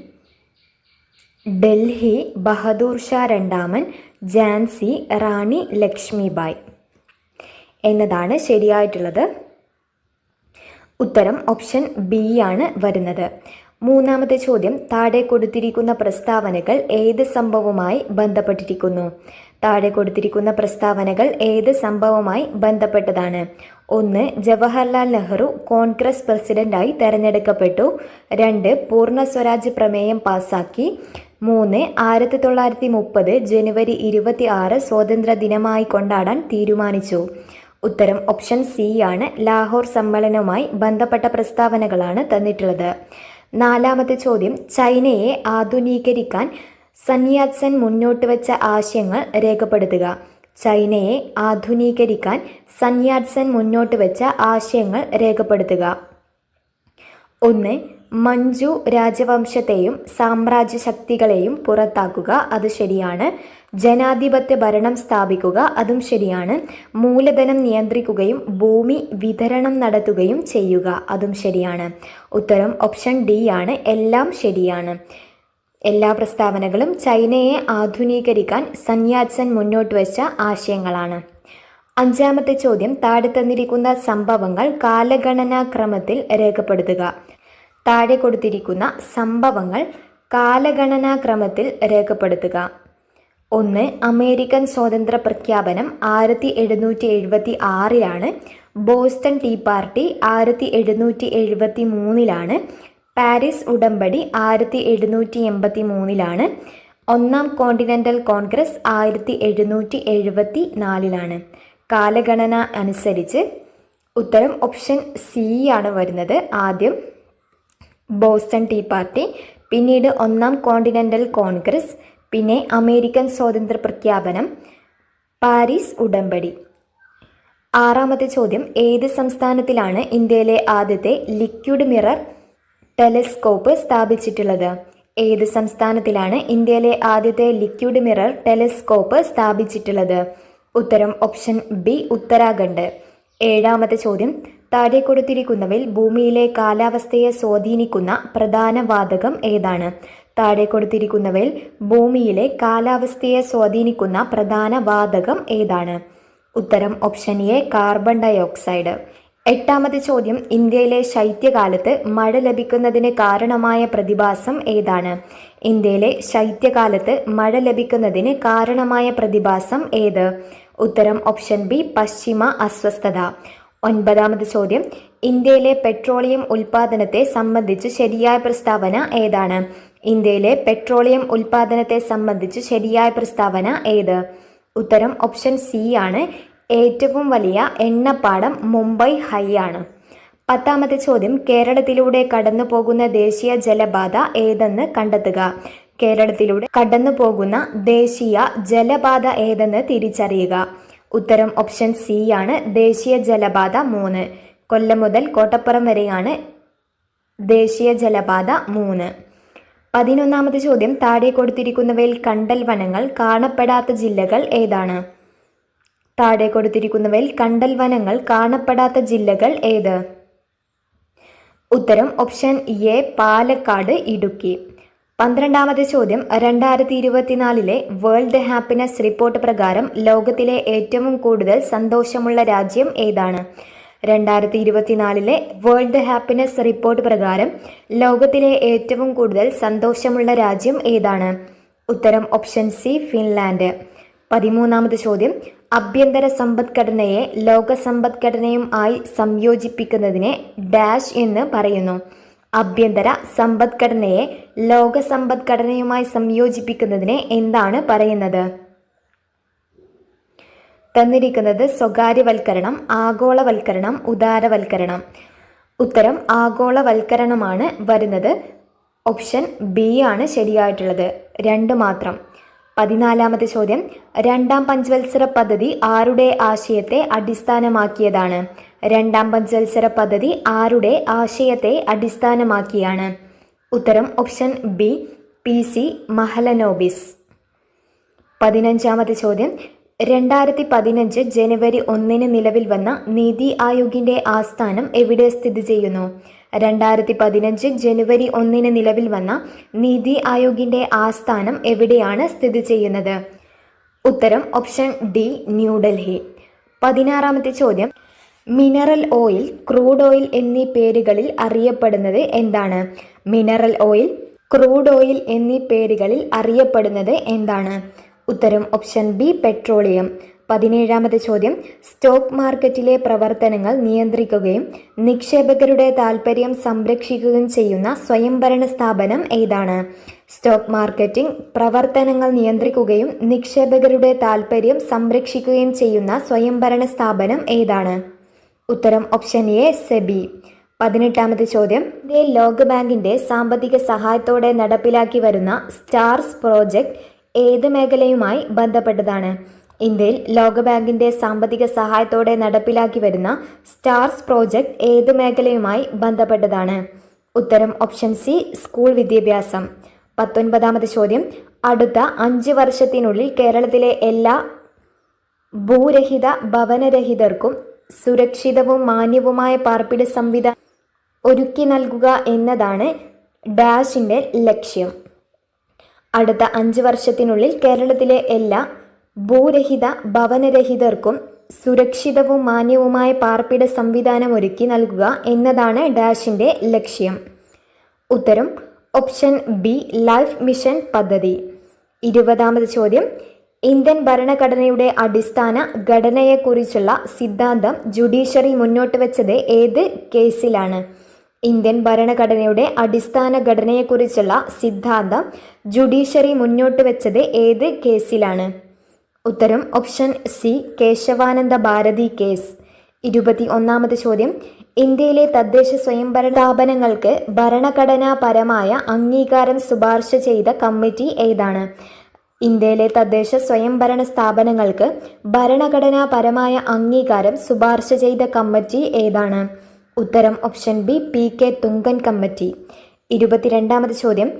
ഡൽഹി ബഹദൂർ ഷാ രണ്ടാമൻ. ഝാൻസി റാണി ലക്ഷ്മിബായ് എന്നതാണ് ശരിയായിട്ടുള്ളത്. ഉത്തരം ഓപ്ഷൻ ബി ആണ് വരുന്നത്. മൂന്നാമത്തെ ചോദ്യം, താഴെ കൊടുത്തിരിക്കുന്ന പ്രസ്താവനകൾ ഏത് സംഭവവുമായി ബന്ധപ്പെട്ടിരിക്കുന്നു? താഴെ കൊടുത്തിരിക്കുന്ന പ്രസ്താവനകൾ ഏത് സംഭവവുമായി ബന്ധപ്പെട്ടതാണ്? 1 ജവഹർലാൽ നെഹ്റു കോൺഗ്രസ് പ്രസിഡന്റായി തെരഞ്ഞെടുക്കപ്പെട്ടു. 2 പൂർണ്ണ സ്വരാജ് പ്രമേയം പാസാക്കി. 3 1930 ജനുവരി 26 സ്വാതന്ത്ര്യ ദിനമായി കൊണ്ടാടാൻ തീരുമാനിച്ചു. ഉത്തരം ഓപ്ഷൻ സി ആണ്. ലാഹോർ സമ്മേളനവുമായി ബന്ധപ്പെട്ട പ്രസ്താവനകളാണ് തന്നിട്ടുള്ളത്. നാലാമത്തെ ചോദ്യം, ചൈനയെ ആധുനീകരിക്കാൻ സന്യാസൻ മുന്നോട്ട് വെച്ച ആശയങ്ങൾ രേഖപ്പെടുത്തുക. ചൈനയെ ആധുനീകരിക്കാൻ സന്യാസൻ മുന്നോട്ട് വെച്ച ആശയങ്ങൾ രേഖപ്പെടുത്തുക. 1 മഞ്ജു രാജവംശത്തെയും സാമ്രാജ്യ ശക്തികളെയും പുറത്താക്കുക, അത് ശരിയാണ്. ജനാധിപത്യ ഭരണം സ്ഥാപിക്കുക, അതും ശരിയാണ്. മൂലധനം നിയന്ത്രിക്കുകയും ഭൂമി വിതരണം നടത്തുകയും ചെയ്യുക, അതും ശരിയാണ്. ഉത്തരം ഓപ്ഷൻ ഡി ആണ്. എല്ലാം ശരിയാണ്. എല്ലാ പ്രസ്താവനകളും ചൈനയെ ആധുനീകരിക്കാൻ സന്യാസൻ മുന്നോട്ട് വെച്ച ആശയങ്ങളാണ്. അഞ്ചാമത്തെ ചോദ്യം, താഴെ തന്നിരിക്കുന്ന സംഭവങ്ങൾ കാലഗണനാക്രമത്തിൽ രേഖപ്പെടുത്തുക. താഴെ കൊടുത്തിരിക്കുന്ന സംഭവങ്ങൾ കാലഗണനാക്രമത്തിൽ രേഖപ്പെടുത്തുക. 1. അമേരിക്കൻ സ്വാതന്ത്ര്യ പ്രഖ്യാപനം 1776 ബോസ്റ്റൺ ടീ പാർട്ടി 1773 പാരീസ് ഉടമ്പടി 1783 ഒന്നാം കോണ്ടിനെന്റൽ കോൺഗ്രസ് 1774 കാലഗണന അനുസരിച്ച് ഉത്തരം ഓപ്ഷൻ സി ആണ് വരുന്നത്. ആദ്യം ബോസ്റ്റൺ ടീ പാർട്ടി, പിന്നീട് ഒന്നാം കോണ്ടിനെന്റൽ കോൺഗ്രസ്, പിന്നെ അമേരിക്കൻ സ്വാതന്ത്ര്യ പ്രഖ്യാപനം, പാരീസ് ഉടമ്പടി. ആറാമത്തെ ചോദ്യം, ഏത് സംസ്ഥാനത്തിലാണ് ഇന്ത്യയിലെ ആദ്യത്തെ ലിക്വിഡ് മിറർ ടെലിസ്കോപ്പ് സ്ഥാപിച്ചിട്ടുള്ളത്? ഏത് സംസ്ഥാനത്തിലാണ് ഇന്ത്യയിലെ ആദ്യത്തെ ലിക്വിഡ് മിറർ ടെലിസ്കോപ്പ് സ്ഥാപിച്ചിട്ടുള്ളത്? ഉത്തരം ഓപ്ഷൻ ബി, ഉത്തരാഖണ്ഡ്. ഏഴാമത്തെ ചോദ്യം, താഴെ കൊടുത്തിരിക്കുന്നവയിൽ ഭൂമിയിലെ കാലാവസ്ഥയെ സ്വാധീനിക്കുന്ന പ്രധാന വാതകം ഏതാണ്? താഴെ കൊടുത്തിരിക്കുന്നവയിൽ ഭൂമിയിലെ കാലാവസ്ഥയെ സ്വാധീനിക്കുന്ന പ്രധാന വാതകം ഏതാണ്? ഉത്തരം option A, carbon dioxide. എട്ടാമത്തെ ചോദ്യം, ഇന്ത്യയിലെ ശൈത്യകാലത്ത് മഴ ലഭിക്കുന്നതിന് കാരണമായ പ്രതിഭാസം ഏതാണ്? ഇന്ത്യയിലെ ശൈത്യകാലത്ത് മഴ ലഭിക്കുന്നതിന് കാരണമായ പ്രതിഭാസം ഏത്? ഉത്തരം ഓപ്ഷൻ ബി, പശ്ചിമ അസ്വസ്ഥത. ഒൻപതാമത്തെ ചോദ്യം, ഇന്ത്യയിലെ പെട്രോളിയം ഉൽപാദനത്തെ സംബന്ധിച്ച് ശരിയായ പ്രസ്താവന ഏതാണ്? ഇന്ത്യയിലെ പെട്രോളിയം ഉൽപാദനത്തെ സംബന്ധിച്ച് ശരിയായ പ്രസ്താവന ഏത്? ഉത്തരം ഓപ്ഷൻ സി ആണ്. ഏറ്റവും വലിയ എണ്ണപ്പാടം മുംബൈ ഹൈ ആണ്. പത്താമത്തെ ചോദ്യം, കേരളത്തിലൂടെ കടന്നു പോകുന്ന ദേശീയ ജലപാത ഏതെന്ന് കണ്ടെത്തുക. കേരളത്തിലൂടെ കടന്നു പോകുന്ന ദേശീയ ജലപാത ഏതെന്ന് തിരിച്ചറിയുക. ഉത്തരം ഓപ്ഷൻ സി ആണ്. ദേശീയ ജലപാത 3. കൊല്ലം മുതൽ കോട്ടപ്പുറം വരെയാണ് ദേശീയ ജലപാത 3. 11ാമത്തെ ചോദ്യം, താഴെ കൊടുത്തിരിക്കുന്നവയിൽ കണ്ടൽ വനങ്ങൾ കാണപ്പെടാത്ത ജില്ലകൾ ഏതാണ്? താഴെ കൊടുത്തിരിക്കുന്നവയിൽ കണ്ടൽ വനങ്ങൾ കാണപ്പെടാത്ത ജില്ലകൾ ഏത്? ഉത്തരം ഓപ്ഷൻ എ, പാലക്കാട്, ഇടുക്കി. 12ാമത്തെ ചോദ്യം, 2024 വേൾഡ് ഹാപ്പിനെസ് റിപ്പോർട്ട് പ്രകാരം ലോകത്തിലെ ഏറ്റവും കൂടുതൽ സന്തോഷമുള്ള രാജ്യം ഏതാണ്? 2024 വേൾഡ് ഹാപ്പിനെസ് റിപ്പോർട്ട് പ്രകാരം ലോകത്തിലെ ഏറ്റവും കൂടുതൽ സന്തോഷമുള്ള രാജ്യം ഏതാണ്? ഉത്തരം ഓപ്ഷൻ സി, ഫിൻലാൻഡ്. 13ാമത്തെ ചോദ്യം, ആഭ്യന്തര സമ്പദ്ഘടനയെ ലോക സമ്പദ്ഘടനയും ആയി സംയോജിപ്പിക്കുന്നതിനെ ഡാഷ് എന്ന് പറയുന്നു. ആഭ്യന്തര സമ്പദ്ഘടനയെ ലോക സമ്പദ്ഘടനയുമായി സംയോജിപ്പിക്കുന്നതിനെ എന്താണ് പറയുന്നത്? തന്നിരിക്കുന്നത് സ്വകാര്യവൽക്കരണം, ആഗോളവൽക്കരണം, ഉദാരവൽക്കരണം. ഉത്തരം ആഗോളവൽക്കരണമാണ് വരുന്നത്. ഓപ്ഷൻ ബി ആണ് ശരിയായിട്ടുള്ളത്. 2 മാത്രം. 14ാമത്തെ ചോദ്യം, രണ്ടാം പഞ്ചവത്സര പദ്ധതി ആരുടെ ആശയത്തെ അടിസ്ഥാനമാക്കിയതാണ്? രണ്ടാം പഞ്ചവത്സര പദ്ധതി ആരുടെ ആശയത്തെ അടിസ്ഥാനമാക്കിയാണ്? ഉത്തരം ഓപ്ഷൻ ബി, PC മഹലനോബിസ്. 15ാമത്തെ ചോദ്യം, 2015 ജനുവരി 1 നിലവിൽ വന്ന നീതി ആയോഗിന്റെ ആസ്ഥാനം എവിടെ സ്ഥിതി ചെയ്യുന്നു? 2015 ജനുവരി 1 നിലവിൽ വന്ന നീതി ആയോഗിന്റെ ആസ്ഥാനം എവിടെയാണ് സ്ഥിതി ചെയ്യുന്നത്? ഉത്തരം ഓപ്ഷൻ ഡി, ന്യൂഡൽഹി. 16ാമത്തെ ചോദ്യം, മിനറൽ ഓയിൽ, ക്രൂഡ് ഓയിൽ എന്നീ പേരുകളിൽ അറിയപ്പെടുന്നത് എന്താണ്? മിനറൽ ഓയിൽ, ക്രൂഡ് ഓയിൽ എന്നീ പേരുകളിൽ അറിയപ്പെടുന്നത് എന്താണ്? ഉത്തരം ഓപ്ഷൻ ബി, പെട്രോളിയം. 17ാമത്തെ ചോദ്യം, സ്റ്റോക്ക് മാർക്കറ്റിലെ പ്രവർത്തനങ്ങൾ നിയന്ത്രിക്കുകയും നിക്ഷേപകരുടെ താൽപ്പര്യം സംരക്ഷിക്കുകയും ചെയ്യുന്ന സ്വയംഭരണ സ്ഥാപനം ഏതാണ്? സ്റ്റോക്ക് മാർക്കറ്റിംഗ് പ്രവർത്തനങ്ങൾ നിയന്ത്രിക്കുകയും നിക്ഷേപകരുടെ താൽപ്പര്യം സംരക്ഷിക്കുകയും ചെയ്യുന്ന സ്വയംഭരണ സ്ഥാപനം ഏതാണ്? ഉത്തരം ഓപ്ഷൻ എ, സെബി. 18ാമത്തെ ചോദ്യം, ലോകബാങ്കിന്റെ സാമ്പത്തിക സഹായത്തോടെ നടപ്പിലാക്കി വരുന്ന സ്റ്റാർസ് പ്രോജക്റ്റ് ഏത് മേഖലയുമായി ബന്ധപ്പെട്ടതാണ്? ഇന്ത്യയിൽ ലോകബാങ്കിന്റെ സാമ്പത്തിക സഹായത്തോടെ നടപ്പിലാക്കി വരുന്ന സ്റ്റാർസ് പ്രോജക്റ്റ് ഏത് മേഖലയുമായി ബന്ധപ്പെട്ടതാണ്? ഉത്തരം ഓപ്ഷൻ സി സ്കൂൾ വിദ്യാഭ്യാസം. 19ാമത്തെ ചോദ്യം, അടുത്ത 5 വർഷത്തിനുള്ളിൽ കേരളത്തിലെ എല്ലാ ഭൂരഹിത ഭവനരഹിതർക്കും സുരക്ഷിതവും മാന്യവുമായ പാർപ്പിട സംവിധാനം ഒരുക്കി നൽകുക എന്നതാണ് ഡാഷിൻ്റെ ലക്ഷ്യം. അടുത്ത 5 വർഷത്തിനുള്ളിൽ കേരളത്തിലെ എല്ലാ ഭൂരഹിത ഭവനരഹിതർക്കും സുരക്ഷിതവും മാന്യവുമായ പാർപ്പിട സംവിധാനം ഒരുക്കി നൽകുക എന്നതാണ് ഡാഷിൻ്റെ ലക്ഷ്യം. ഉത്തരം ഓപ്ഷൻ ബി ലൈഫ് മിഷൻ പദ്ധതി. 20ാമത് ചോദ്യം, ഇന്ത്യൻ ഭരണഘടനയുടെ അടിസ്ഥാന ഘടനയെക്കുറിച്ചുള്ള സിദ്ധാന്തം ജുഡീഷ്യറി മുന്നോട്ട് വെച്ചത് ഏത് കേസിലാണ്? ഇന്ത്യൻ ഭരണഘടനയുടെ അടിസ്ഥാന ഘടനയെക്കുറിച്ചുള്ള സിദ്ധാന്തം ജുഡീഷ്യറി മുന്നോട്ട് വെച്ചത് ഏത് കേസിലാണ്? ഉത്തരം option C Kesavananda Bharati case. 21ാമത് ചോദ്യം, ഇന്ത്യയിലെ തദ്ദേശ സ്വയംഭരണ സ്ഥാപനങ്ങൾക്ക് ഭരണഘടനാപരമായ അംഗീകാരം ശുപാർശ ചെയ്ത കമ്മിറ്റി ഏതാണ്? ഇന്ത്യയിലെ തദ്ദേശ സ്വയംഭരണ സ്ഥാപനങ്ങൾക്ക് ഭരണഘടനാപരമായ അംഗീകാരം ശുപാർശ ചെയ്ത കമ്മിറ്റി ഏതാണ്? ഉത്തരം option B P K. Thungon committee. 22ാമത് ചോദ്യം,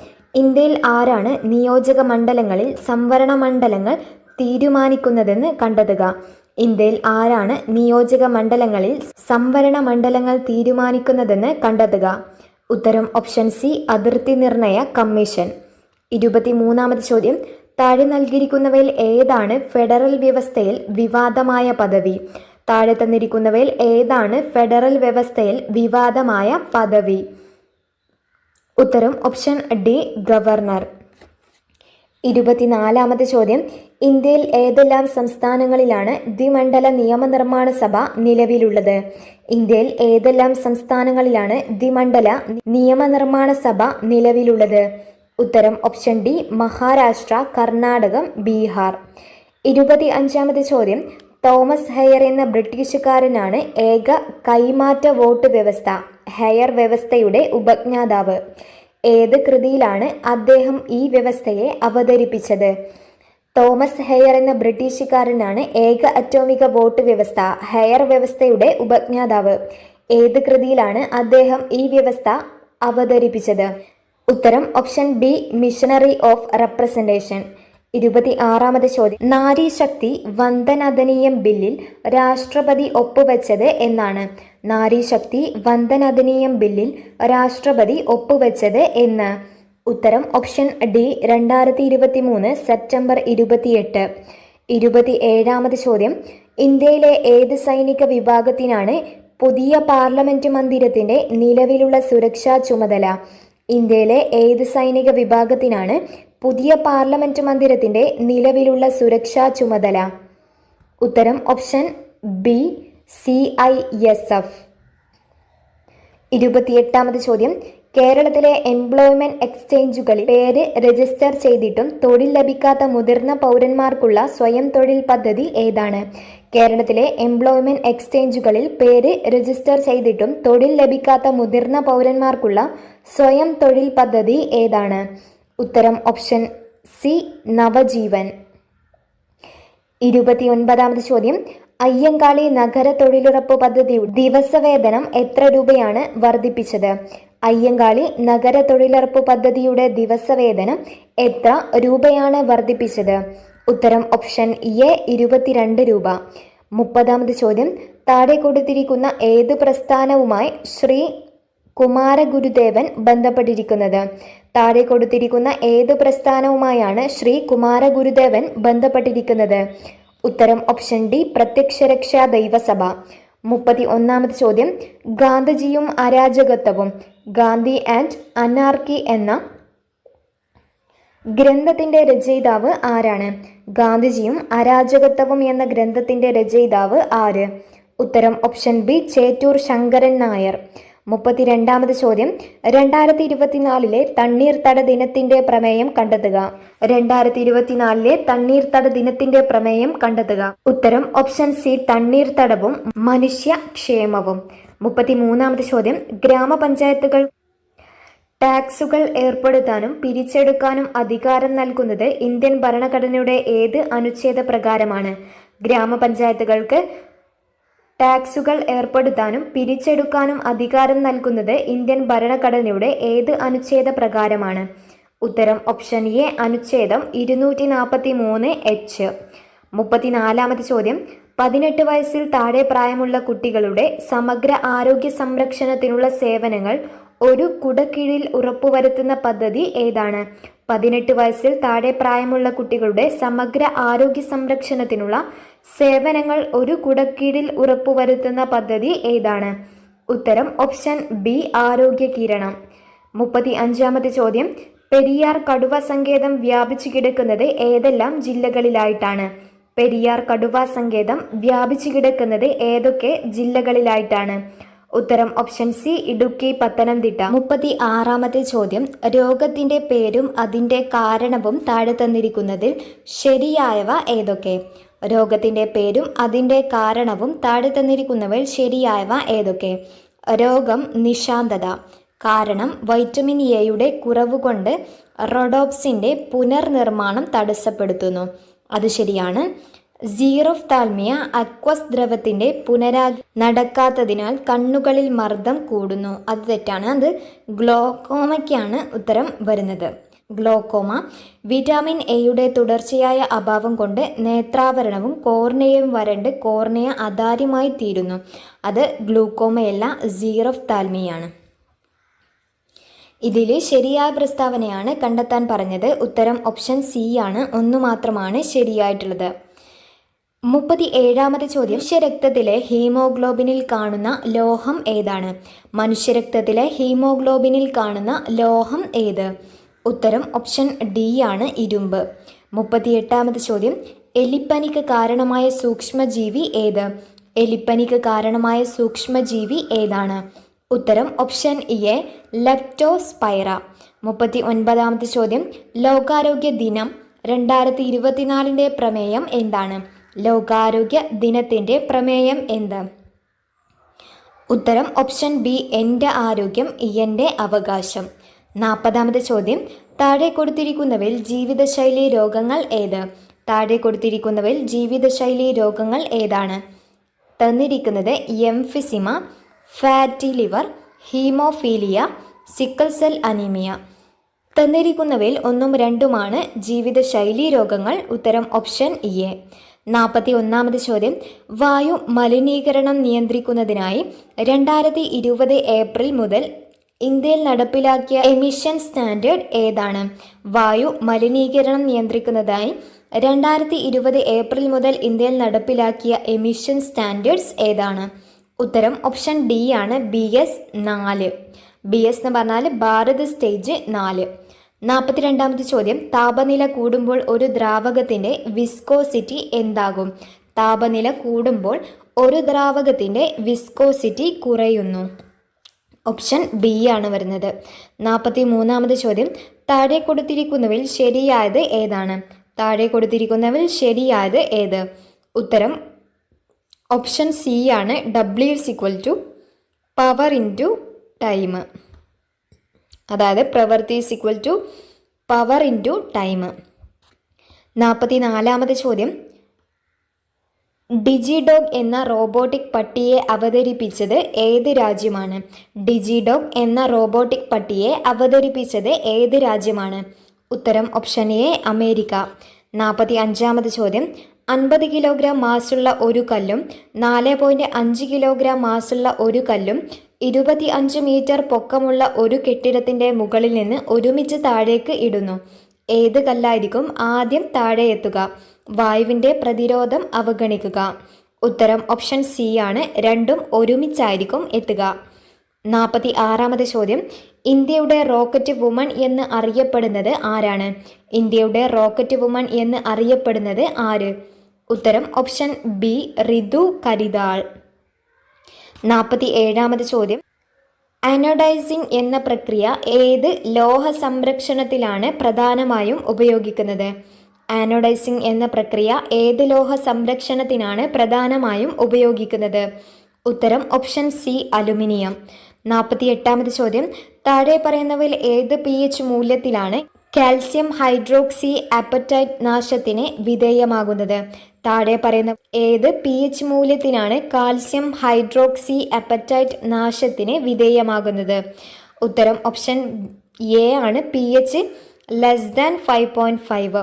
ഇന്ത്യയിൽ ആരാണ് നിയോജക മണ്ഡലങ്ങളിൽ സംവരണ മണ്ഡലങ്ങൾ തീരുമാനിക്കുന്നതെന്ന് കണ്ടെത്തുക? ഇന്ത്യയിൽ ആരാണ് നിയോജക മണ്ഡലങ്ങളിൽ സംവരണ മണ്ഡലങ്ങൾ തീരുമാനിക്കുന്നതെന്ന് കണ്ടെത്തുക? ഉത്തരം ഓപ്ഷൻ സി അതിർത്തി നിർണയ കമ്മീഷൻ. 23ാമത് ചോദ്യം, താഴെ നൽകിയിരിക്കുന്നവയിൽ ഏതാണ് ഫെഡറൽ വ്യവസ്ഥയിൽ വിവാദമായ പദവി? താഴെ തന്നിരിക്കുന്നവയിൽ ഏതാണ് ഫെഡറൽ വ്യവസ്ഥയിൽ വിവാദമായ പദവി? ഉത്തരം ഓപ്ഷൻ ഡി ഗവർണർ. 24ാമത് ചോദ്യം, ഇന്ത്യയിൽ ഏതെല്ലാം സംസ്ഥാനങ്ങളിലാണ് ദ്വിമണ്ഡല നിയമനിർമ്മാണ സഭ നിലവിലുള്ളത്? ഇന്ത്യയിൽ ഏതെല്ലാം സംസ്ഥാനങ്ങളിലാണ് ദ്വിമണ്ഡല നിയമനിർമ്മാണ സഭ നിലവിലുള്ളത്? ഉത്തരം ഓപ്ഷൻ ഡി മഹാരാഷ്ട്ര, കർണാടകം, ബീഹാർ. 25ാമത് ചോദ്യം, തോമസ് ഹെയർ എന്ന ബ്രിട്ടീഷുകാരനാണ് ഏക കൈമാറ്റ വോട്ട് വ്യവസ്ഥ ഹെയർ വ്യവസ്ഥയുടെ ഉപജ്ഞാതാവ്. ഏത് കൃതിയിലാണ് അദ്ദേഹം ഈ വ്യവസ്ഥയെ അവതരിപ്പിച്ചത്? തോമസ് ഹെയർ എന്ന ബ്രിട്ടീഷുകാരനാണ് ഏക അറ്റോമിക വോട്ട് വ്യവസ്ഥ ഹെയർ വ്യവസ്ഥയുടെ ഉപജ്ഞാതാവ്. ഏത് കൃതിയിലാണ് അദ്ദേഹം ഈ വ്യവസ്ഥ അവതരിപ്പിച്ചത്? ഉത്തരം option B missionary of representation. 26ാമത് ചോദ്യം, നാരി ശക്തി വന്ദൻ അധിനിയം ബില്ലിൽ രാഷ്ട്രപതി ഒപ്പുവെച്ചത് എന്നാണ്? നാരി ശക്തി വന്ദൻ അധിനിയം ബില്ലിൽ രാഷ്ട്രപതി ഒപ്പുവെച്ചത് എന്ന്? ഉത്തരം ഓപ്ഷൻ ഡി 2023 സെപ്റ്റംബർ 28. 27ാമത് ചോദ്യം, ഇന്ത്യയിലെ ഏത് സൈനിക വിഭാഗത്തിനാണ് പുതിയ പാർലമെന്റ് മന്ദിരത്തിന്റെ നിലവിലുള്ള സുരക്ഷാ ചുമതല? ഇന്ത്യയിലെ ഏത് സൈനിക വിഭാഗത്തിനാണ് പുതിയ പാർലമെന്റ് മന്ദിരത്തിന്റെ നിലവിലുള്ള സുരക്ഷാ ചുമതല? ഉത്തരം ഓപ്ഷൻ ബി CISF. 28ാമത് ചോദ്യം, കേരളത്തിലെ എംപ്ലോയ്മെന്റ് എക്സ്ചേഞ്ചുകളിൽ പേര് രജിസ്റ്റർ ചെയ്തിട്ടും തൊഴിൽ ലഭിക്കാത്ത മുതിർന്ന പൗരന്മാർക്കുള്ള സ്വയം തൊഴിൽ പദ്ധതി ഏതാണ്? കേരളത്തിലെ എംപ്ലോയ്മെന്റ് എക്സ്ചേഞ്ചുകളിൽ പേര് രജിസ്റ്റർ ചെയ്തിട്ടും തൊഴിൽ ലഭിക്കാത്ത മുതിർന്ന പൗരന്മാർക്കുള്ള സ്വയം തൊഴിൽ പദ്ധതി ഏതാണ്? ഉത്തരം ഓപ്ഷൻ സി നവജീവൻ. 29ാമത് ചോദ്യം, അയ്യങ്കാളി നഗര തൊഴിലുറപ്പ് പദ്ധതിയുടെ ദിവസവേതനം എത്ര രൂപയാണ് വർദ്ധിപ്പിച്ചത്? അയ്യങ്കാളി നഗര തൊഴിലുറപ്പ് പദ്ധതിയുടെ ദിവസവേതനം എത്ര രൂപയാണ് വർദ്ധിപ്പിച്ചത്? ഉത്തരം ഓപ്ഷൻ എ 22 രൂപ. 30ാമത് ചോദ്യം, താഴെ കൊടുത്തിരിക്കുന്ന ഏത് പ്രസ്ഥാനവുമായി ശ്രീ കുമാരഗുരുദേവൻ ബന്ധപ്പെട്ടിരിക്കുന്നത്? താഴെ കൊടുത്തിരിക്കുന്ന ഏത് പ്രസ്ഥാനവുമായാണ് ശ്രീ കുമാരഗുരുദേവൻ ബന്ധപ്പെട്ടിരിക്കുന്നത്? ഉത്തരം ഓപ്ഷൻ ഡി പ്രത്യക്ഷരക്ഷാ ദൈവസഭ. 31ാമത് ചോദ്യം, ഗാന്ധിജിയും അരാജകത്വവും ഗാന്ധി ആൻഡ് അനാർക്കി എന്ന ഗ്രന്ഥത്തിന്റെ രചയിതാവ് ആരാണ്? ഗാന്ധിജിയും അരാജകത്വവും എന്ന ഗ്രന്ഥത്തിന്റെ രചയിതാവ് ആര്? ഉത്തരം ഓപ്ഷൻ ബി ചേറ്റൂർ ശങ്കരൻ നായർ. 32ാമത് ചോദ്യം, 2024 തണ്ണീർത്തട ദിനത്തിന്റെ പ്രമേയം കണ്ടെത്തുക. 2024 തണ്ണീർത്തട ദിനത്തിന്റെ പ്രമേയം കണ്ടെത്തുക. ഉത്തരം ഓപ്ഷൻ സി തണ്ണീർത്തടവും മനുഷ്യക്ഷേമവും. 33ാമത് ചോദ്യം, ഗ്രാമപഞ്ചായത്തുകൾ ടാക്സുകൾ ഏർപ്പെടുത്താനും പിരിച്ചെടുക്കാനും അധികാരം നൽകുന്നത് ഇന്ത്യൻ ഭരണഘടനയുടെ ഏത് അനുച്ഛേദ പ്രകാരമാണ്? ഗ്രാമപഞ്ചായത്തുകൾക്ക് ടാക്സുകൾ ഏർപ്പെടുത്താനും പിരിച്ചെടുക്കാനും അധികാരം നൽകുന്നത് ഇന്ത്യൻ ഭരണഘടനയുടെ ഏത് അനുച്ഛേദ പ്രകാരമാണ്? ഉത്തരം ഓപ്ഷൻ എ അനുച്ഛേദം 243H. 34-ാമത്തെ ചോദ്യം, 18 വയസ്സിൽ താഴെ പ്രായമുള്ള കുട്ടികളുടെ സമഗ്ര ആരോഗ്യ സംരക്ഷണത്തിനുള്ള സേവനങ്ങൾ ഒരു കുടക്കീഴിൽ ഉറപ്പുവരുത്തുന്ന പദ്ധതി ഏതാണ്? 18 വയസ്സിൽ താഴെ പ്രായമുള്ള കുട്ടികളുടെ സമഗ്ര ആരോഗ്യ സംരക്ഷണത്തിനുള്ള സേവനങ്ങൾ ഒരു കുടക്കീഴിൽ ഉറപ്പുവരുത്തുന്ന പദ്ധതി ഏതാണ്? ഉത്തരം ഓപ്ഷൻ ബി ആരോഗ്യ കിരണം. 35-ാമത്തെ ചോദ്യം, പെരിയാർ കടുവ സങ്കേതം വ്യാപിച്ചു കിടക്കുന്നത് ഏതെല്ലാം ജില്ലകളിലായിട്ടാണ്? പെരിയാർ കടുവ സങ്കേതം വ്യാപിച്ചു കിടക്കുന്നത് ഏതൊക്കെ ജില്ലകളിലായിട്ടാണ്? ഉത്തരം ഓപ്ഷൻ സി ഇടുക്കി, പത്തനംതിട്ട. 36-ാമത്തെ ചോദ്യം, രോഗത്തിന്റെ പേരും അതിന്റെ കാരണവും താഴെ തന്നിരിക്കുന്നതിൽ ശരിയായവ ഏതൊക്കെ? രോഗത്തിന്റെ പേരും അതിന്റെ കാരണവും താഴെ തന്നിരിക്കുന്നവയിൽ ശരിയായവ ഏതൊക്കെ? രോഗം നിശാന്തത. കാരണം വൈറ്റമിൻ എയുടെ കുറവ് കൊണ്ട് റോഡോപ്സിന്റെ പുനർനിർമ്മാണം തടസ്സപ്പെടുത്തുന്നു. അത് ശരിയാണ്. സീറോഫ്താൽമിയ അക്വസ് ദ്രവത്തിന്റെ നടക്കാത്തതിനാൽ കണ്ണുകളിൽ മർദ്ദം കൂടുന്നു. അത് തെറ്റാണ്. അത് ഗ്ലോക്കോമയ്ക്കാണ് ഉത്തരം വരുന്നത്. ഗ്ലോക്കോമ. വിറ്റാമിൻ എയുടെ തുടർച്ചയായ അഭാവം കൊണ്ട് നേത്രാവരണവും കോർണിയയും വരണ്ട് കോർണിയ അതാര്യമായി തീരുന്നു. അത് ഗ്ലൂക്കോമയല്ല, സീറോഫ്താൽമിയാണ്. ഇതിൽ ശരിയായ പ്രസ്താവനയാണ് കണ്ടെത്താൻ പറഞ്ഞത്. ഉത്തരം ഓപ്ഷൻ സി ആണ്. ഒന്ന് മാത്രമാണ് ശരിയായിട്ടുള്ളത്. 37-ാമത്തെ ചോദ്യം, മനുഷ്യരക്തത്തിലെ ഹീമോഗ്ലോബിനിൽ കാണുന്ന ലോഹം ഏതാണ്? മനുഷ്യരക്തത്തിലെ ഹീമോഗ്ലോബിനിൽ കാണുന്ന ലോഹം ഏത്? ഉത്തരം ഓപ്ഷൻ ഡി ആണ്, ഇരുമ്പ്. 38-ാമത്തെ ചോദ്യം, എലിപ്പനിക്ക് കാരണമായ സൂക്ഷ്മജീവി ഏത്? എലിപ്പനിക്ക് കാരണമായ സൂക്ഷ്മജീവി ഏതാണ്? ഉത്തരം ഓപ്ഷൻ എ ലെപ്റ്റോസ്പൈറ. 39-ാമത്തെ ചോദ്യം, ലോകാരോഗ്യ ദിനം 2024 പ്രമേയം എന്താണ്? ലോകാരോഗ്യ ദിനത്തിൻ്റെ പ്രമേയം എന്ത്? ഉത്തരം ഓപ്ഷൻ ബി എൻ്റെ ആരോഗ്യം എൻ്റെ അവകാശം. 40-ാമത്തെ ചോദ്യം, താഴെ കൊടുത്തിരിക്കുന്നവയിൽ ജീവിതശൈലി രോഗങ്ങൾ ഏത്? താഴെ കൊടുത്തിരിക്കുന്നവയിൽ ജീവിതശൈലി രോഗങ്ങൾ ഏതാണ്? തന്നിരിക്കുന്നത് emphysema, fatty liver, haemophilia, sickle cell anaemia. തന്നിരിക്കുന്നവയിൽ 1ഉം 2ഉമാണ് ജീവിതശൈലി രോഗങ്ങൾ. ഉത്തരം ഓപ്ഷൻ എ. 41-ാമത് ചോദ്യം, വായു മലിനീകരണം നിയന്ത്രിക്കുന്നതിനായി 2020 ഏപ്രിൽ മുതൽ ഇന്ത്യയിൽ നടപ്പിലാക്കിയ എമിഷൻ സ്റ്റാൻഡേർഡ് ഏതാണ്? വായു മലിനീകരണം നിയന്ത്രിക്കുന്നതായി 2020 ഏപ്രിൽ മുതൽ ഇന്ത്യയിൽ നടപ്പിലാക്കിയ എമിഷൻ സ്റ്റാൻഡേർഡ്സ് ഏതാണ്? ഉത്തരം ഓപ്ഷൻ ഡി ആണ്, BS-4. BS എന്ന് പറഞ്ഞാൽ ഭാരത് സ്റ്റേജ് 4. 42-ാമത്തെ ചോദ്യം, താപനില കൂടുമ്പോൾ ഒരു ദ്രാവകത്തിൻ്റെ വിസ്കോസിറ്റി എന്താകും? താപനില കൂടുമ്പോൾ ഒരു ദ്രാവകത്തിൻ്റെ വിസ്കോസിറ്റി കുറയുന്നു. ഓപ്ഷൻ ബി ആണ് വരുന്നത്. 43-ാമത് ചോദ്യം, താഴെ കൊടുത്തിരിക്കുന്നവയിൽ ശരിയായത് ഏതാണ്? താഴെ കൊടുത്തിരിക്കുന്നവയിൽ ശരിയായത് ഏത്? ഉത്തരം ഓപ്ഷൻ സി ആണ്, W = പവർ ഇൻറ്റു ടൈം. അതായത് പ്രവൃത്തി = പവർ ഇൻറ്റു ടൈം. 44-ാമത് ചോദ്യം, ഡിജിഡോഗ് എന്ന റോബോട്ടിക് പട്ടിയെ അവതരിപ്പിച്ചത് ഏത് രാജ്യമാണ്? ഡിജിഡോഗ് എന്ന റോബോട്ടിക് പട്ടിയെ അവതരിപ്പിച്ചത് ഏത് രാജ്യമാണ്? ഉത്തരം ഓപ്ഷൻ എ അമേരിക്ക. 45-ാമത് ചോദ്യം, 50 കിലോഗ്രാം മാസുള്ള ഒരു കല്ലും 4.5 കിലോഗ്രാം മാസുള്ള ഒരു കല്ലും 25 മീറ്റർ പൊക്കമുള്ള ഒരു കെട്ടിടത്തിൻ്റെ മുകളിൽ നിന്ന് ഒരുമിച്ച് താഴേക്ക് ഇടുന്നു. ഏത് കല്ലായിരിക്കും ആദ്യം താഴെ എത്തുക? വായുവിൻ്റെ പ്രതിരോധം അവഗണിക്കുക. ഉത്തരം ഓപ്ഷൻ സി ആണ്, രണ്ടും ഒരുമിച്ചായിരിക്കും എത്തുക. 46-ാമത് ചോദ്യം, ഇന്ത്യയുടെ റോക്കറ്റ് വുമൺ എന്ന് അറിയപ്പെടുന്നത് ആരാണ്? ഇന്ത്യയുടെ റോക്കറ്റ് വുമൺ എന്ന് അറിയപ്പെടുന്നത് ആര്? ഉത്തരം ഓപ്ഷൻ ബി റിതു കരിതാൾ. 47-ാമത് ചോദ്യം, അനോഡൈസിംഗ് എന്ന പ്രക്രിയ ഏത് ലോഹ സംരക്ഷണത്തിലാണ് പ്രധാനമായും ഉപയോഗിക്കുന്നത്? ആനോഡൈസിംഗ് എന്ന പ്രക്രിയ ഏത് ലോഹ സംരക്ഷണത്തിനാണ് പ്രധാനമായും ഉപയോഗിക്കുന്നത്? ഉത്തരം ഓപ്ഷൻ സി അലുമിനിയം. 48-ാമത് ചോദ്യം, താഴെ പറയുന്നവയിൽ ഏത് pH മൂല്യത്തിലാണ് കാൽസ്യം ഹൈഡ്രോക്സി അപ്പറ്റൈറ്റ് നാശത്തിന് വിധേയമാകുന്നത്? താഴെ പറയുന്ന ഏത് pH മൂല്യത്തിനാണ് കാൽസ്യം ഹൈഡ്രോക്സി അപ്പറ്റൈറ്റ് നാശത്തിന് വിധേയമാകുന്നത്? ഉത്തരം ഓപ്ഷൻ എ ആണ്, pH << 5.5.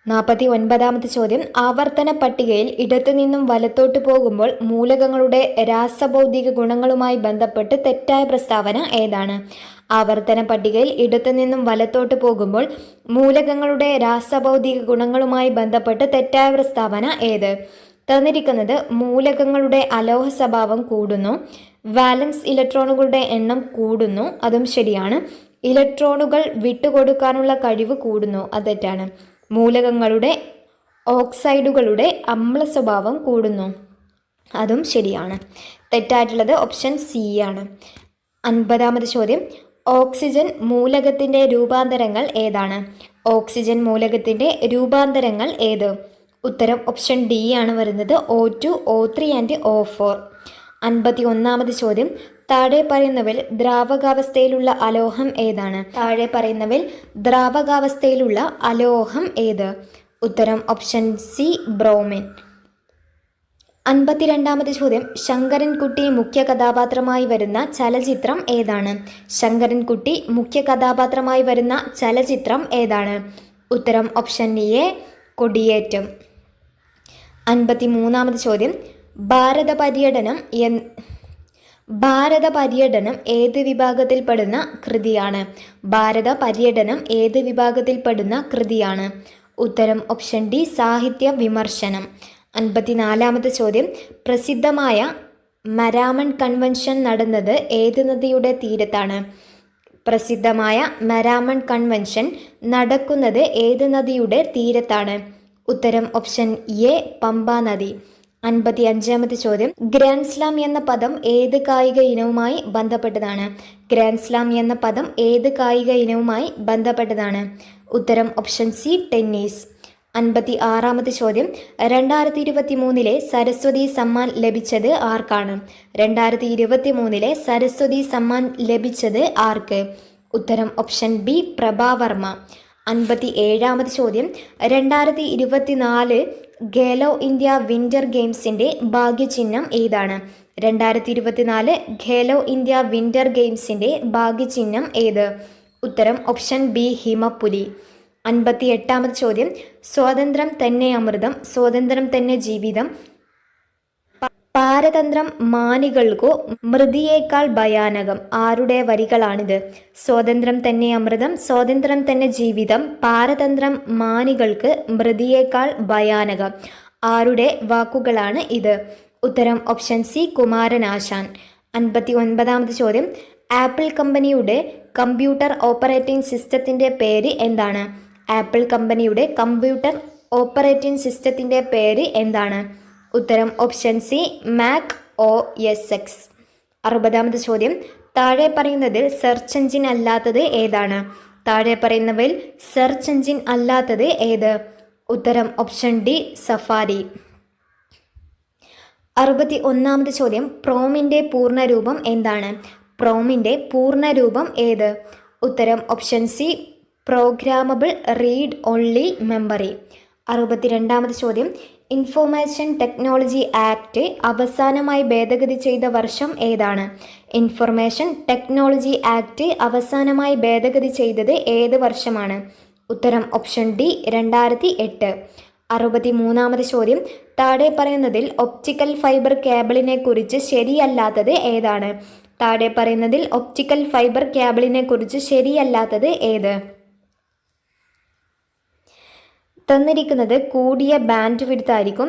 49ാമത്തെ ചോദ്യം, ആവർത്തന പട്ടികയിൽ ഇടത്തു നിന്നും വലത്തോട്ട് പോകുമ്പോൾ മൂലകങ്ങളുടെ രാസഭൗതിക ഗുണങ്ങളുമായി ബന്ധപ്പെട്ട് തെറ്റായ പ്രസ്താവന ഏതാണ്? ആവർത്തന പട്ടികയിൽ ഇടത്തു നിന്നും വലത്തോട്ട് പോകുമ്പോൾ മൂലകങ്ങളുടെ രാസഭൗതിക ഗുണങ്ങളുമായി ബന്ധപ്പെട്ട് തെറ്റായ പ്രസ്താവന ഏത്? തന്നിരിക്കുന്നത് മൂലകങ്ങളുടെ അലോഹ സ്വഭാവം കൂടുന്നു, വാലൻസ് ഇലക്ട്രോണുകളുടെ എണ്ണം കൂടുന്നു, അതും ശരിയാണ്. ഇലക്ട്രോണുകൾ വിട്ടുകൊടുക്കാനുള്ള കഴിവ് കൂടുന്നു, അത് തെറ്റാണ്. മൂലകങ്ങളുടെ ഓക്സൈഡുകളുടെ അമ്ല സ്വഭാവം കൂടുന്നു, അതും ശരിയാണ്. തെറ്റായിട്ടുള്ളത് ഓപ്ഷൻ സി ആണ്. 50ാമത് ചോദ്യം, ഓക്സിജൻ മൂലകത്തിൻ്റെ രൂപാന്തരങ്ങൾ ഏതാണ്? ഓക്സിജൻ മൂലകത്തിൻ്റെ രൂപാന്തരങ്ങൾ ഏത്? ഉത്തരം ഓപ്ഷൻ ഡി ആണ് വരുന്നത്, O2, O3 ആൻഡ് O4. 51ാമത് ചോദ്യം, താഴെ പറയുന്നവയിൽ ദ്രാവകാവസ്ഥയിലുള്ള അലോഹം ഏതാണ്? താഴെ പറയുന്നവയിൽ ദ്രാവകാവസ്ഥയിലുള്ള അലോഹം ഏത്? ഉത്തരം ഓപ്ഷൻ സി, ബ്രോമിൻ. 52ാമത് ചോദ്യം, ശങ്കരൻകുട്ടി മുഖ്യ കഥാപാത്രമായി വരുന്ന ചലച്ചിത്രം ഏതാണ്? ശങ്കരൻകുട്ടി മുഖ്യ കഥാപാത്രമായി വരുന്ന ചലച്ചിത്രം ഏതാണ്? ഉത്തരം ഓപ്ഷൻ എ, കൊടിയേറ്റം. 53ാമത് ചോദ്യം, ഭാരത പര്യടനം ഏത് വിഭാഗത്തിൽപ്പെടുന്ന കൃതിയാണ്? ഭാരത പര്യടനം ഏത് വിഭാഗത്തിൽപ്പെടുന്ന കൃതിയാണ്? ഉത്തരം ഓപ്ഷൻ ഡി, സാഹിത്യ വിമർശനം. 54ാമത്തെ ചോദ്യം, പ്രസിദ്ധമായ മരാമൺ കൺവെൻഷൻ നടന്നത് ഏത് നദിയുടെ തീരത്താണ്? പ്രസിദ്ധമായ മരാമൺ കൺവെൻഷൻ നടക്കുന്നത് ഏത് നദിയുടെ തീരത്താണ്? ഉത്തരം ഓപ്ഷൻ എ, പമ്പ നദി. 55ാമത്തെ ചോദ്യം, ഗ്രാൻഡ് സ്ലാം എന്ന പദം ഏത് കായിക ഇനവുമായി ബന്ധപ്പെട്ടതാണ്? ഗ്രാൻഡ് സ്ലാം എന്ന പദം ഏത് കായിക ഇനവുമായി ബന്ധപ്പെട്ടതാണ്? ഉത്തരം ഓപ്ഷൻ സി, ടെന്നീസ്. 56ാമത്തെ ചോദ്യം, 2023 സരസ്വതി സമ്മാൻ ലഭിച്ചത് ആർക്കാണ്? 2023 സരസ്വതി സമ്മാൻ ലഭിച്ചത് ആർക്ക്? ഉത്തരം ഓപ്ഷൻ ബി, പ്രഭാവർമ്മ. 57ാമത് ചോദ്യം, 2024 ഖേലോ ഇന്ത്യ വിന്റർ ഗെയിംസിൻ്റെ ഭാഗ്യചിഹ്നം ഏതാണ്? 2024 ഖേലോ ഇന്ത്യ വിന്റർ ഗെയിംസിൻ്റെ ഭാഗ്യചിഹ്നം ഏത്? ഉത്തരം ഓപ്ഷൻ ബി, ഹിമപ്പുലി. 58ാമത് ചോദ്യം, സ്വാതന്ത്ര്യം തന്നെ അമൃതം, സ്വാതന്ത്ര്യം തന്നെ ജീവിതം, പാരതന്ത്രം മാനികൾക്കു മൃതിയേക്കാൾ ഭയാനകം, ആരുടെ വരികളാണിത്? സ്വാതന്ത്ര്യം തന്നെ അമൃതം, സ്വാതന്ത്ര്യം തന്നെ ജീവിതം, പാരതന്ത്രം മാനികൾക്ക് മൃതിയേക്കാൾ ഭയാനകം, ആരുടെ വാക്കുകളാണ് ഇത്? ഉത്തരം ഓപ്ഷൻ സി, കുമാരനാശാൻ. 59ാമത് ചോദ്യം, ആപ്പിൾ കമ്പനിയുടെ കമ്പ്യൂട്ടർ ഓപ്പറേറ്റിംഗ് സിസ്റ്റത്തിൻ്റെ പേര് എന്താണ്? ആപ്പിൾ കമ്പനിയുടെ കമ്പ്യൂട്ടർ ഓപ്പറേറ്റിംഗ് സിസ്റ്റത്തിൻ്റെ പേര് എന്താണ്? ഉത്തരം option C, Mac OS X. 60ാമത് ചോദ്യം, താഴെ പറയുന്നതിൽ സെർച്ച് എഞ്ചിൻ അല്ലാത്തത് ഏതാണ്? താഴെ പറയുന്നവയിൽ സെർച്ച് എഞ്ചിൻ അല്ലാത്തത് ഏത്? ഉത്തരം ഓപ്ഷൻ ഡി, സഫാരി. 61ാമത് ചോദ്യം, പ്രോമിൻ്റെ പൂർണ്ണരൂപം എന്താണ്? പ്രോമിൻ്റെ പൂർണ്ണരൂപം ഏത്? ഉത്തരം option C, programmable read only memory. 62ാമത് ചോദ്യം, ഇൻഫർമേഷൻ ടെക്നോളജി ആക്ട് അവസാനമായി ഭേദഗതി ചെയ്ത വർഷം ഏതാണ്? ഇൻഫർമേഷൻ ടെക്നോളജി ആക്ട് അവസാനമായി ഭേദഗതി ചെയ്തത് ഏത് വർഷമാണ്? ഉത്തരം ഓപ്ഷൻ ഡി, 2008. 63ാമത് ചോദ്യം, താഴെ പറയുന്നതിൽ ഒപ്റ്റിക്കൽ ഫൈബർ കേബിളിനെ കുറിച്ച് ശരിയല്ലാത്തത് ഏതാണ്? താഴെ പറയുന്നതിൽ ഒപ്റ്റിക്കൽ ഫൈബർ കേബിളിനെ കുറിച്ച് ശരിയല്ലാത്തത് ഏത്? തന്നിരിക്കുന്നത് കൂടിയ ബാൻഡ് വിഡ്ത്ത് ആയിരിക്കും,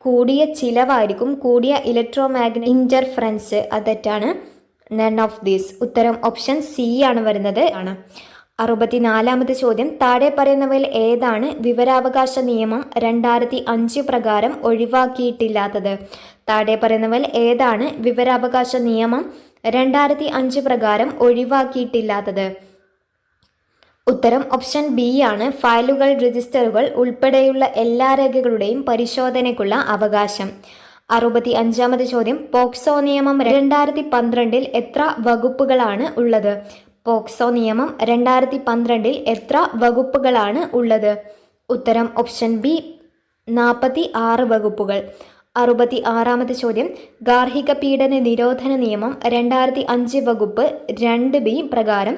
കൂടിയ ചിലവായിരിക്കും, കൂടിയ ഇലക്ട്രോമാഗ്നറ്റിക് ഇൻ്റർഫറൻസ്, അത് തെറ്റാണ്. None of these. ഉത്തരം ഓപ്ഷൻ സി ആണ് വരുന്നത് ആണ്. 64ാമത്തെ ചോദ്യം, താഴെ പറയുന്നവയിൽ ഏതാണ് വിവരാവകാശ നിയമം 2005 പ്രകാരം ഒഴിവാക്കിയിട്ടില്ലാത്തത്? താഴെ പറയുന്നവയിൽ ഏതാണ് വിവരാവകാശ നിയമം 2005 പ്രകാരം ഒഴിവാക്കിയിട്ടില്ലാത്തത്? ഉത്തരം ഓപ്ഷൻ ബി ആണ്, ഫയലുകൾ, രജിസ്റ്ററുകൾ ഉൾപ്പെടെയുള്ള എല്ലാ രേഖകളുടെയും പരിശോധനയ്ക്കുള്ള അവകാശം. 65ാമത് ചോദ്യം, പോക്സോ നിയമം 2012 എത്ര വകുപ്പുകളാണ് ഉള്ളത്? പോക്സോ നിയമം 2012 എത്ര വകുപ്പുകളാണ് ഉള്ളത്? ഉത്തരം ഓപ്ഷൻ ബി 46 വകുപ്പുകൾ. 66-ാമത്തെ ചോദ്യം, ഗാർഹിക പീഡന നിരോധന നിയമം 2005 വകുപ്പ് 2B പ്രകാരം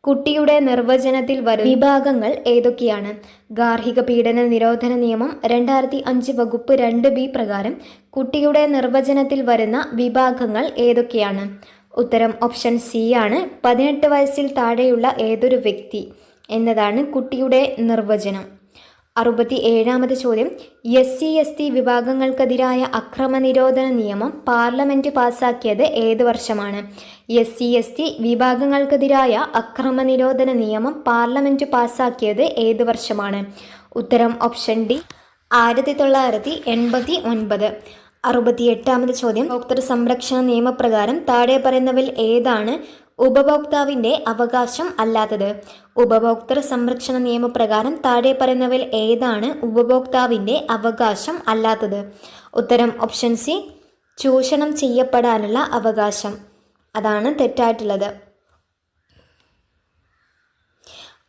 കുട്ടിയുടെ നിർവചനത്തിൽ വരുന്ന വിഭാഗങ്ങൾ ഏതൊക്കെയാണ്? ഗാർഹിക പീഡന നിരോധന നിയമം 2005 വകുപ്പ് 2B പ്രകാരം കുട്ടിയുടെ നിർവചനത്തിൽ വരുന്ന വിഭാഗങ്ങൾ ഏതൊക്കെയാണ്? ഉത്തരം ഓപ്ഷൻ സി ആണ്. 18 വയസ്സിൽ താഴെയുള്ള ഏതൊരു വ്യക്തി എന്നതാണ് കുട്ടിയുടെ നിർവചനം. 67-ാമത്തെ ചോദ്യം, SC/ST വിഭാഗങ്ങൾക്കെതിരായ അക്രമനിരോധന നിയമം പാർലമെന്റ് പാസാക്കിയത് ഏത് വർഷമാണ്? SC/ST വിഭാഗങ്ങൾക്കെതിരായ അക്രമനിരോധന നിയമം പാർലമെന്റ് പാസാക്കിയത് ഏത് വർഷമാണ്? ഉത്തരം ഓപ്ഷൻ ഡി 1989. 68-ാമത്തെ ചോദ്യം, ഉപഭോക്തൃ സംരക്ഷണ നിയമപ്രകാരം താഴെ പറയുന്നവയിൽ ഏതാണ് ഉപഭോക്താവിൻ്റെ അവകാശം അല്ലാത്തത്? ഉപഭോക്തൃ സംരക്ഷണ നിയമപ്രകാരം താഴെ പറയുന്നവയിൽ ഏതാണ് ഉപഭോക്താവിൻ്റെ അവകാശം അല്ലാത്തത്? ഉത്തരം ഓപ്ഷൻ സി ചൂഷണം ചെയ്യപ്പെടാനുള്ള അവകാശം. അതാണ് തെറ്റായിട്ടുള്ളത്.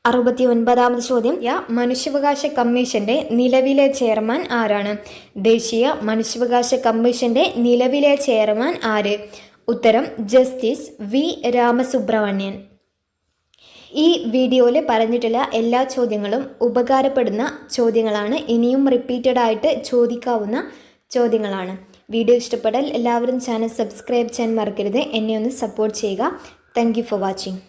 69-ാമത് ചോദ്യം, മനുഷ്യാവകാശ കമ്മീഷന്റെ നിലവിലെ ചെയർമാൻ ആരാണ്? ദേശീയ മനുഷ്യാവകാശ കമ്മീഷന്റെ നിലവിലെ ചെയർമാൻ ആര്? ഉത്തരം ജസ്റ്റിസ് വി രാമസുബ്രഹ്മണ്യൻ. ഈ വീഡിയോയിൽ പറഞ്ഞിട്ടുള്ള എല്ലാ ചോദ്യങ്ങളും ഉപകാരപ്പെടുന്ന ചോദ്യങ്ങളാണ്. ഇനിയും റിപ്പീറ്റഡ് ആയിട്ട് ചോദിക്കാവുന്ന ചോദ്യങ്ങളാണ്. വീഡിയോ ഇഷ്ടപ്പെട്ടാൽ എല്ലാവരും ചാനൽ സബ്സ്ക്രൈബ് ചെയ്യാൻ മറക്കരുത്. എന്നെ ഒന്ന് സപ്പോർട്ട് ചെയ്യുക. Thank you for watching.